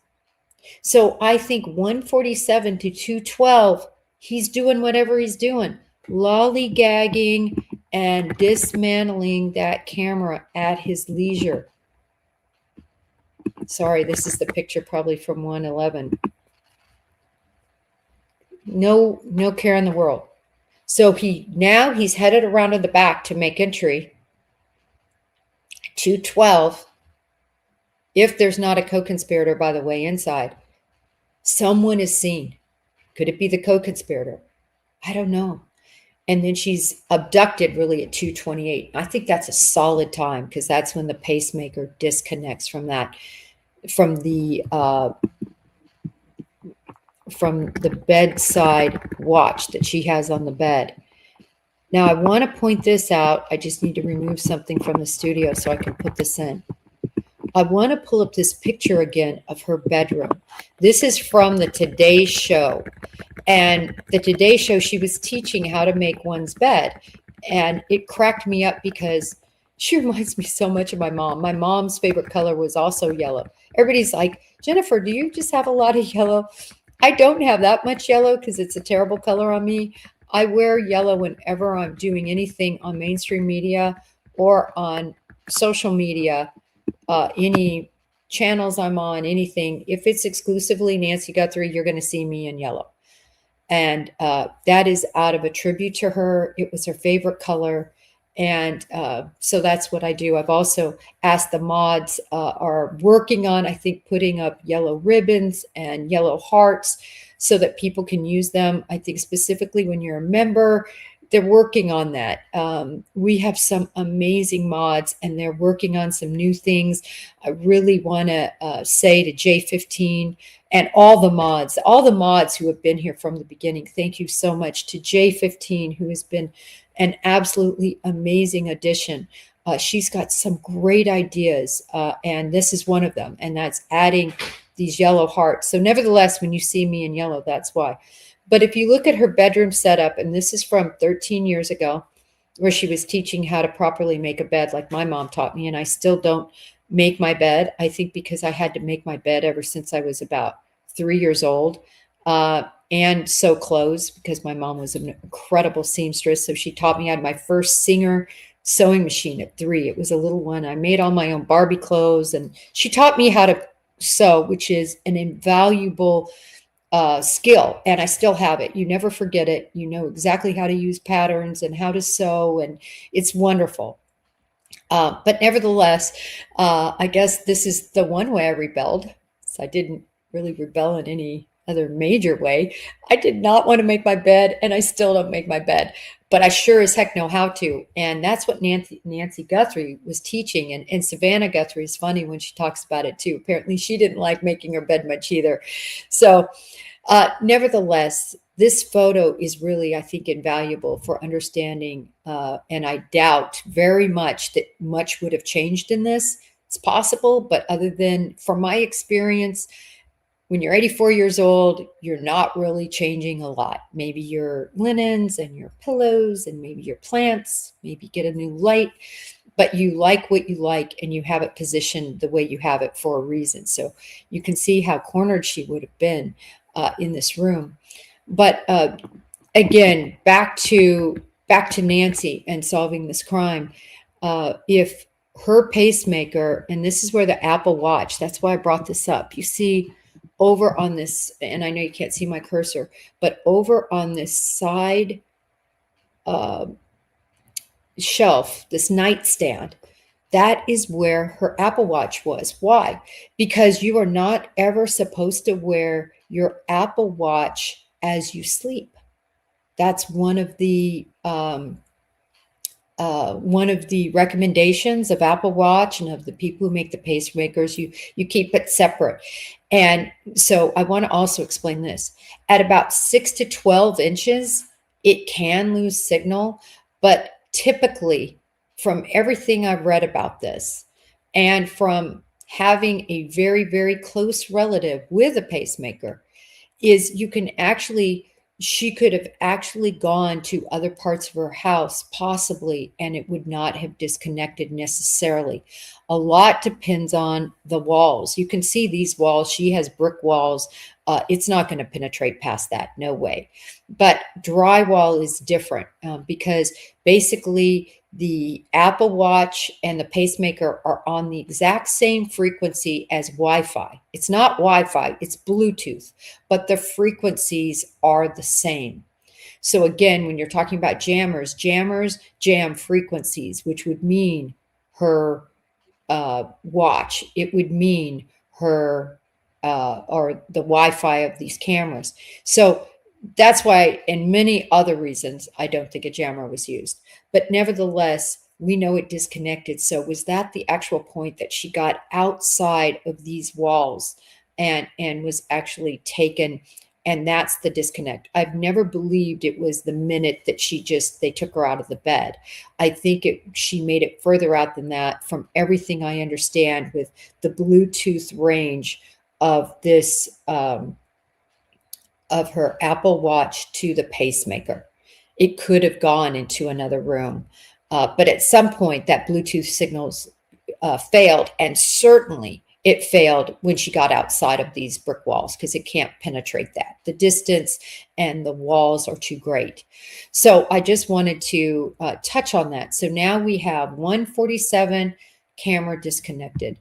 So I think 147 to 2/12, he's doing whatever he's doing, lollygagging and dismantling that camera at his leisure. Sorry, this is the picture probably from 111. No care in the world. So he's headed around to the back to make entry. 2/12. If there's not a co-conspirator, by the way, inside, someone is seen. Could it be the co-conspirator? I don't know. And then she's abducted really at 2:28. I think that's a solid time, because that's when the pacemaker disconnects from the bedside watch that she has on the bed. Now, I want to point this out. I just need to remove something from the studio so I can put this in. I want to pull up this picture again of her bedroom. This is from the Today Show. And the Today Show, she was teaching how to make one's bed. And it cracked me up because she reminds me so much of my mom. My mom's favorite color was also yellow. Everybody's like, Jennifer, do you just have a lot of yellow? I don't have that much yellow because it's a terrible color on me. I wear yellow whenever I'm doing anything on mainstream media or on social media, any channels I'm on, anything. If it's exclusively Nancy Guthrie, you're going to see me in yellow. And that is out of a tribute to her. It was her favorite color. And so that's what I do. I've also asked the mods are working on, I think, putting up yellow ribbons and yellow hearts so that people can use them. I think specifically when you're a member, they're working on that. We have some amazing mods and they're working on some new things. I really want to say to J15 and all the mods who have been here from the beginning, thank you so much. To J15, who has been an absolutely amazing addition. She's got some great ideas, and this is one of them, and that's adding these yellow hearts. So nevertheless, when you see me in yellow, that's why. But if you look at her bedroom setup, and this is from 13 years ago, where she was teaching how to properly make a bed like my mom taught me, and I still don't make my bed. I think because I had to make my bed ever since I was about 3 years old, and sew clothes because my mom was an incredible seamstress. So she taught me how to my first Singer sewing machine at 3. It was a little one. I made all my own Barbie clothes, and she taught me how to sew, which is an invaluable skill, and I still have it. You never forget it. You know exactly how to use patterns and how to sew, and it's wonderful. But nevertheless, I guess this is the one way I rebelled. So I didn't really rebel in any other major way. I did not want to make my bed, and I still don't make my bed, but I sure as heck know how to. And that's what Nancy Guthrie was teaching. And Savannah Guthrie is funny when she talks about it too. Apparently, she didn't like making her bed much either. So, nevertheless, this photo is really, I think, invaluable for understanding, and I doubt very much that much would have changed in this. It's possible, but other than from my experience, when you're 84 years old, you're not really changing a lot. Maybe your linens and your pillows and maybe your plants, maybe get a new light, but you like what you like and you have it positioned the way you have it for a reason. So you can see how cornered she would have been in this room. But again, back to Nancy and solving this crime. If her pacemaker, and this is where the Apple Watch, that's why I brought this up. You see over on this, and I know you can't see my cursor, but over on this side shelf, this nightstand, that is where her Apple Watch was. Why? Because you are not ever supposed to wear your Apple Watch as you sleep. That's one of the recommendations of Apple Watch and of the people who make the pacemakers. You keep it separate. And so I want to also explain this. At about 6 to 12 inches, it can lose signal, but typically, from everything I've read about this, and from having a very, very close relative with a pacemaker, is you can actually, she could have actually gone to other parts of her house, possibly, and it would not have disconnected necessarily. A lot depends on the walls. You can see these walls. She has brick walls. It's not going to penetrate past that. No way. But drywall is different because basically the Apple Watch and the pacemaker are on the exact same frequency as Wi-Fi. It's not Wi-Fi, it's Bluetooth, but the frequencies are the same. So again, when you're talking about jammers jam frequencies, which would mean her watch. It would mean her or the Wi-Fi of these cameras. So that's why, and many other reasons, I don't think a jammer was used. But nevertheless, we know it disconnected. So was that the actual point that she got outside of these walls and was actually taken? And that's the disconnect. I've never believed it was the minute that they took her out of the bed. I think she made it further out than that from everything I understand with the Bluetooth range of this, of her Apple Watch to the pacemaker. It could have gone into another room. But at some point that Bluetooth signals failed, and certainly it failed when she got outside of these brick walls because it can't penetrate that. The distance and the walls are too great. So I just wanted to touch on that. So now we have 147 camera disconnected.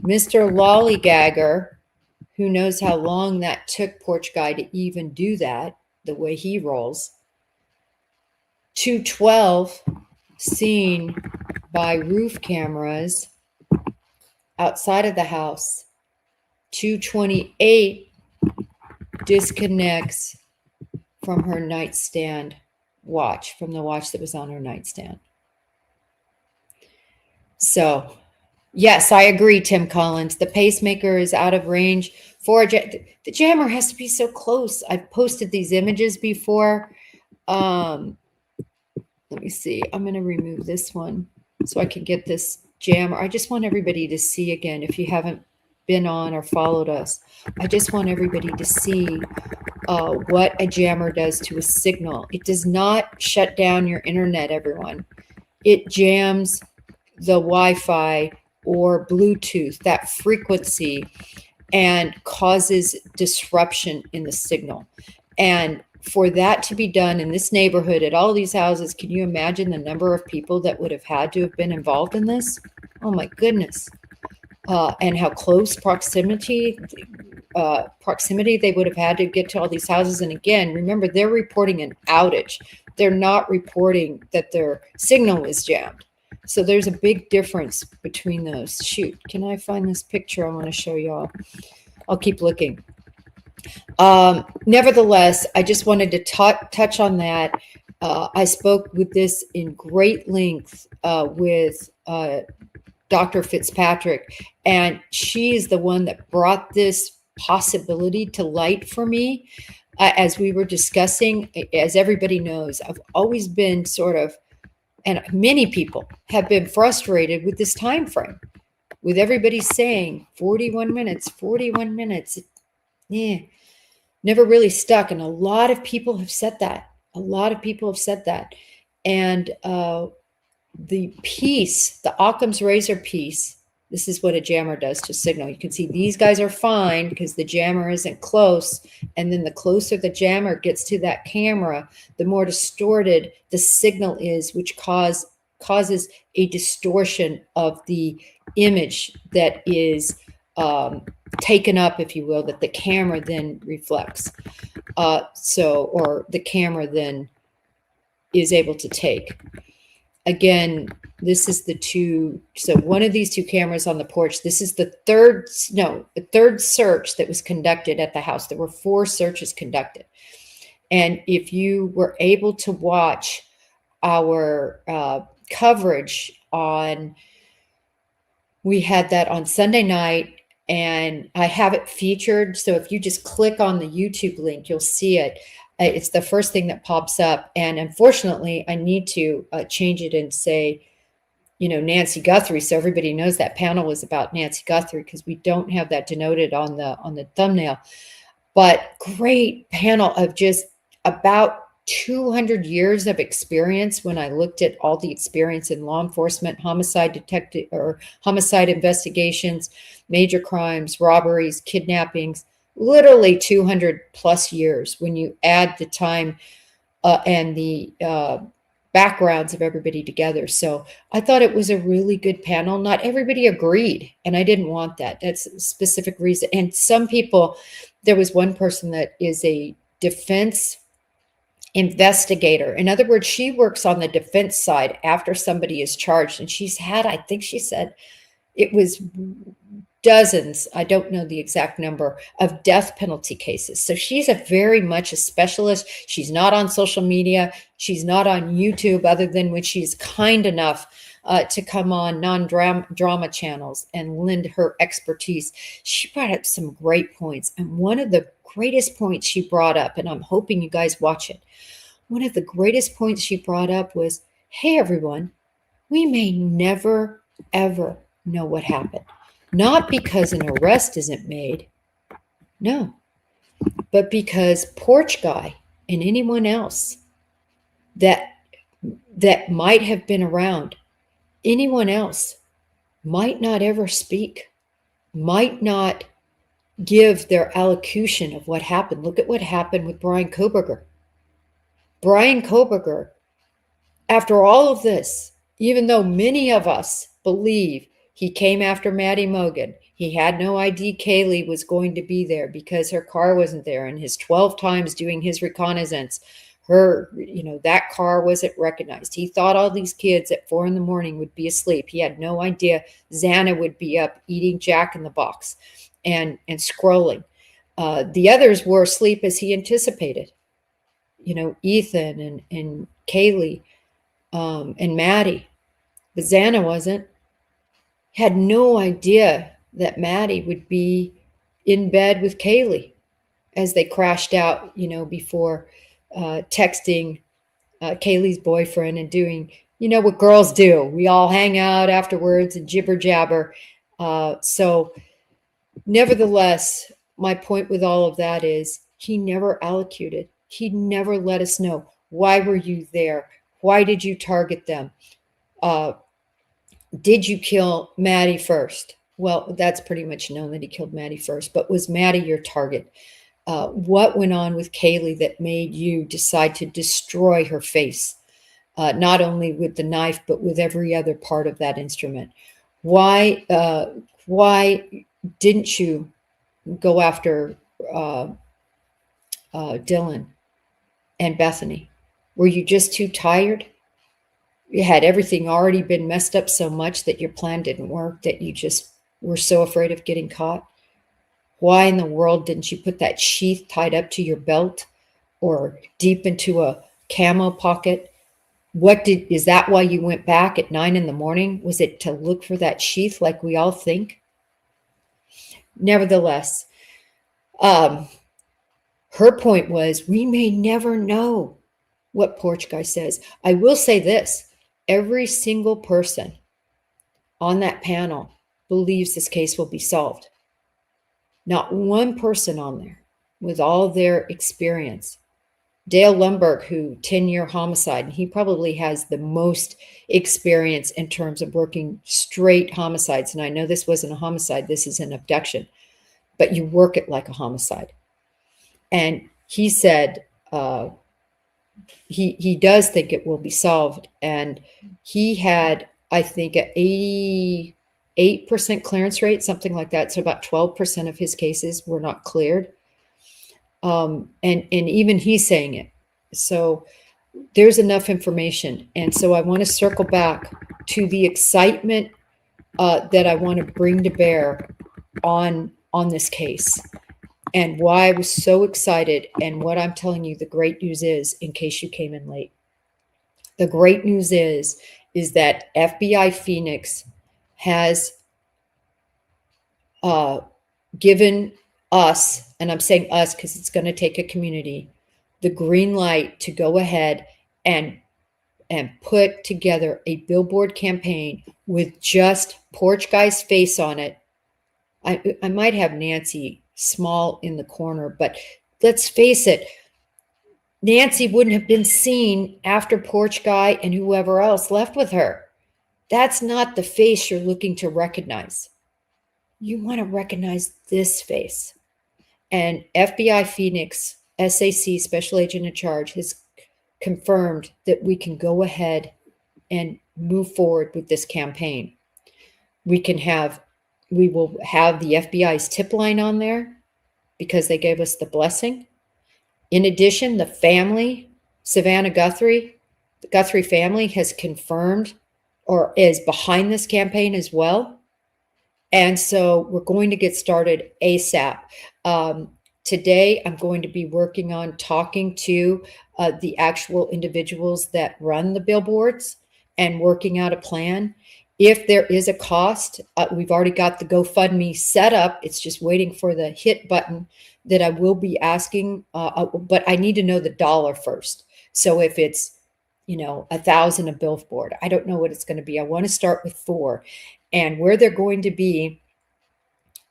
Mr. Lollygagger, who knows how long that took Porch Guy to even do that, the way he rolls. 212 seen by roof cameras outside of the house. 228 disconnects from her nightstand watch, from the watch that was on her nightstand. So, yes, I agree, Tim Collins. The pacemaker is out of range for the jammer has to be so close. I've posted these images before. Let me see. I'm going to remove this one so I can get this jammer. I just want everybody to see again, if you haven't been on or followed us, I just want everybody to see what a jammer does to a signal. It does not shut down your internet, everyone. It jams the Wi-Fi or Bluetooth, that frequency, and causes disruption in the signal. And for that to be done in this neighborhood at all these houses, can you imagine the number of people that would have had to have been involved in this? Oh my goodness. And how close proximity they would have had to get to all these houses. And again, remember, they're reporting an outage. They're not reporting that their signal is jammed. So there's a big difference between those. Shoot, can I find this picture I want to show y'all? I'll keep looking. Nevertheless, I just wanted to touch on that. I spoke with this in great length with Dr. Fitzpatrick, and she is the one that brought this possibility to light for me. As we were discussing, as everybody knows, I've always been sort of, and many people have been frustrated with this time frame, with everybody saying 41 minutes, 41 minutes. Yeah, never really stuck. And a lot of people have said that. A lot of people have said that. And the piece, the Occam's razor piece, this is what a jammer does to signal. You can see these guys are fine because the jammer isn't close. And then the closer the jammer gets to that camera, the more distorted the signal is, which causes a distortion of the image that is taken up, if you will, that the camera then reflects. Or the camera then is able to take. Again, this is the two. So one of these two cameras on the porch, this is the third search that was conducted at the house. There were 4 searches conducted. And if you were able to watch our coverage we had that on Sunday night, and I have it featured. So if you just click on the YouTube link, you'll see it. It's the first thing that pops up. And unfortunately, I need to change it and say, Nancy Guthrie. So everybody knows that panel was about Nancy Guthrie, because we don't have that denoted on the thumbnail. But great panel of just about 200 years of experience when I looked at all the experience in law enforcement, homicide investigations, major crimes, robberies, kidnappings, literally 200 plus years when you add the time and the backgrounds of everybody together. So I thought it was a really good panel. Not everybody agreed, and I didn't want that. That's a specific reason. And some people, there was one person that is a defense investigator. In other words, she works on the defense side after somebody is charged, and she's had, I think she said it was dozens, I don't know the exact number, of death penalty cases. So she's very much a specialist. She's not on social media. She's not on YouTube, other than when she's kind enough to come on non-drama channels and lend her expertise. She brought up some great points. And one of the greatest points she brought up, and I'm hoping you guys watch it, one of the greatest points she brought up was, hey, everyone, we may never, ever know what happened. Not because an arrest isn't made, no, but because Porch Guy and anyone else that might have been around, anyone else might not ever speak, might not give their allocution of what happened. Look at what happened with Brian Koberger. Brian Koberger, after all of this, even though many of us believe he came after Maddie Mogan, he had no idea Kaylee was going to be there because her car wasn't there, and his 12 times doing his reconnaissance, that car wasn't recognized. He thought all these kids at 4 a.m. would be asleep. He had no idea Xana would be up eating Jack in the Box and scrolling. The others were asleep as he anticipated. Ethan and Kaylee and Maddie, but Xana wasn't. Had no idea that Maddie would be in bed with Kaylee as they crashed out, before texting Kaylee's boyfriend and doing, what girls do. We all hang out afterwards and jibber jabber. So nevertheless, my point with all of that is he never allocated. He never let us know. Why were you there? Why did you target them? Did you kill Maddie first? Well, that's pretty much known that he killed Maddie first, but was Maddie your target? What went on with Kaylee that made you decide to destroy her face, not only with the knife, but with every other part of that instrument? Why didn't you go after uh, Dylan and Bethany? Were you just too tired? You had everything already been messed up so much that your plan didn't work, that you just were so afraid of getting caught? Why in the world didn't you put that sheath tied up to your belt or deep into a camo pocket? Is that why you went back at 9 in the morning? Was it to look for that sheath like we all think? Nevertheless, um, her point was, we may never know what Porch Guy says. I will say this, every single person on that panel believes this case will be solved. Not one person on there, with all their experience. Dale Lumberg, who 10-year homicide, and he probably has the most experience in terms of working straight homicides. And I know this wasn't a homicide, this is an abduction, but you work it like a homicide. And he said he does think it will be solved. And he had, I think, an 88% clearance rate, something like that. So about 12% of his cases were not cleared. And even he's saying it. So there's enough information. And so I want to circle back to the excitement that I want to bring to bear on this case, and why I was so excited, and what I'm telling you, the great news is, in case you came in late, the great news is that FBI Phoenix has given us, and I'm saying us because it's going to take a community, the green light to go ahead and put together a billboard campaign with just Porch Guy's face on it. I might have Nancy small in the corner, but let's face it, Nancy wouldn't have been seen after Porch Guy and whoever else left with her. That's not the face you're looking to recognize. You want to recognize this face. And FBI Phoenix, SAC, Special Agent in Charge, has confirmed that we can go ahead and move forward with this campaign. We will have the FBI's tip line on there because they gave us the blessing. In addition, the family, Savannah Guthrie, the Guthrie family has confirmed or is behind this campaign as well. And so we're going to get started ASAP. Today, I'm going to be working on talking to the actual individuals that run the billboards and working out a plan. If there is a cost, we've already got the GoFundMe set up. It's just waiting for the hit button that I will be asking, but I need to know the dollar first. So if it's, $1,000 a billboard, I don't know what it's going to be. I want to start with 4. And where they're going to be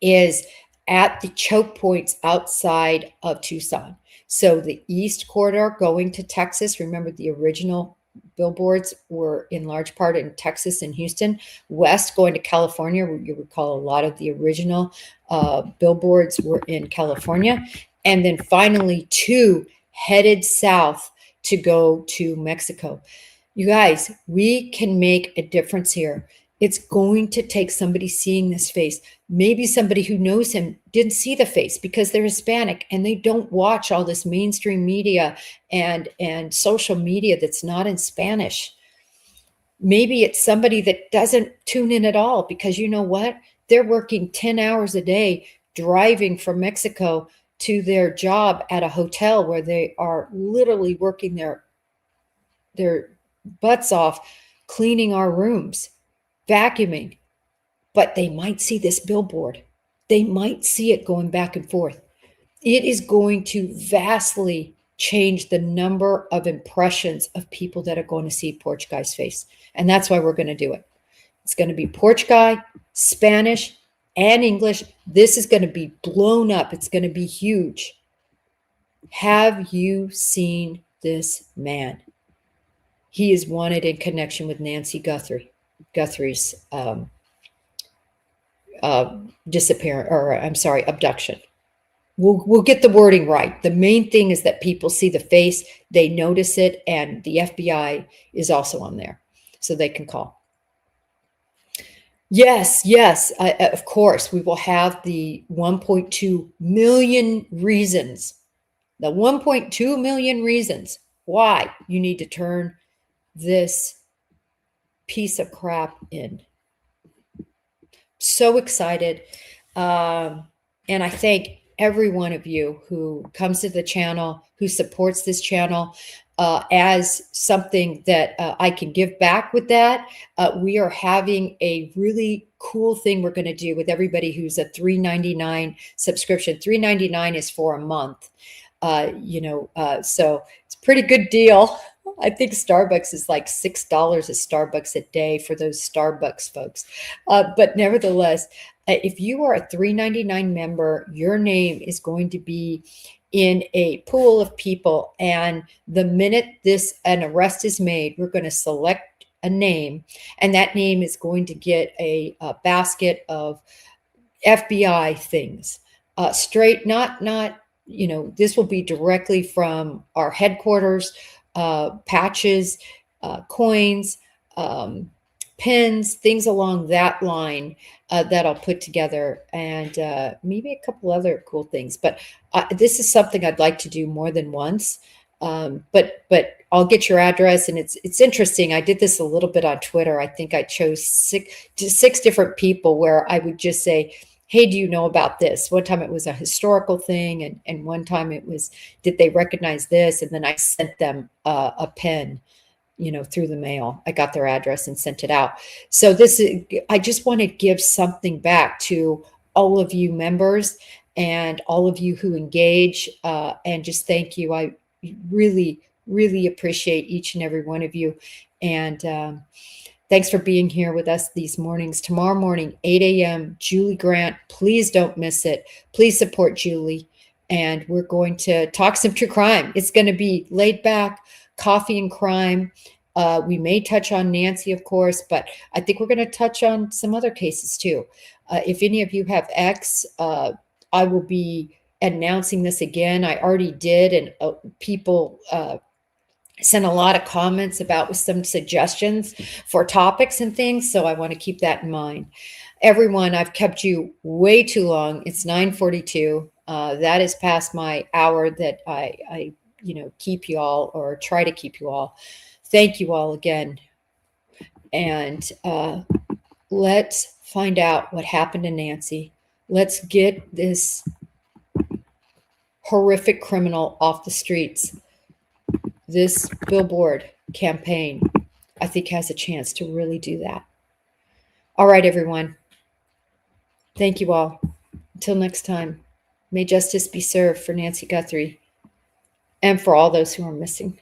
is at the choke points outside of Tucson. So the east corridor going to Texas, remember the original billboards were in large part in Texas and Houston. West going to California, you recall a lot of the original billboards were in California. And then finally 2 headed south to go to Mexico. You guys, we can make a difference here. It's going to take somebody seeing this face. Maybe somebody who knows him didn't see the face because they're Hispanic and they don't watch all this mainstream media and social media that's not in Spanish. Maybe it's somebody that doesn't tune in at all because you know what? They're working 10 hours a day driving from Mexico to their job at a hotel where they are literally working their butts off cleaning our rooms, vacuuming, but they might see this billboard. They might see it going back and forth. It is going to vastly change the number of impressions of people that are going to see Porch Guy's face. And that's why we're going to do it. It's going to be Porch Guy, Spanish, and English. This is going to be blown up. It's going to be huge. Have you seen this man? He is wanted in connection with Nancy Guthrie. Guthrie's abduction. We'll get the wording right. The main thing is that people see the face, they notice it, and the FBI is also on there, so they can call. Yes, yes, of course, we will have the 1.2 million reasons. The 1.2 million reasons why you need to turn this piece of crap in. So excited. And I thank every one of you who comes to the channel, who supports this channel as something that I can give back with that. We are having a really cool thing we're going to do with everybody who's a $3.99 subscription. $3.99 is for a month. So it's a pretty good deal. I think Starbucks is like $6 a Starbucks a day for those Starbucks folks. But nevertheless, if you are a $3.99 member, your name is going to be in a pool of people. And the minute an arrest is made, we're going to select a name, and that name is going to get a basket of FBI things, straight, not, this will be directly from our headquarters, patches, coins, pins, things along that line that I'll put together, and maybe a couple other cool things. But this is something I'd like to do more than once. But I'll get your address, and it's interesting. I did this a little bit on Twitter. I think I chose six different people where I would just say, hey, do you know about this? One time it was a historical thing, and one time it was, did they recognize this? And then I sent them a pen, through the mail. I got their address and sent it out. So I just want to give something back to all of you members and all of you who engage, and just thank you. I really, really appreciate each and every one of you. And thanks for being here with us these mornings. Tomorrow morning, 8 a.m., Julie Grant. Please don't miss it. Please support Julie. And we're going to talk some true crime. It's going to be laid back, coffee and crime. We may touch on Nancy, of course, but I think we're going to touch on some other cases too. If any of you have X, I will be announcing this again. I already did, and people sent a lot of comments with some suggestions for topics and things. So I want to keep that in mind. Everyone, I've kept you way too long. It's 9:42. That is past my hour that I keep you all, or try to keep you all. Thank you all again. And let's find out what happened to Nancy. Let's get this horrific criminal off the streets. This Billboard campaign, I think, has a chance to really do that. All right, everyone. Thank you all. Until next time, may justice be served for Nancy Guthrie and for all those who are missing.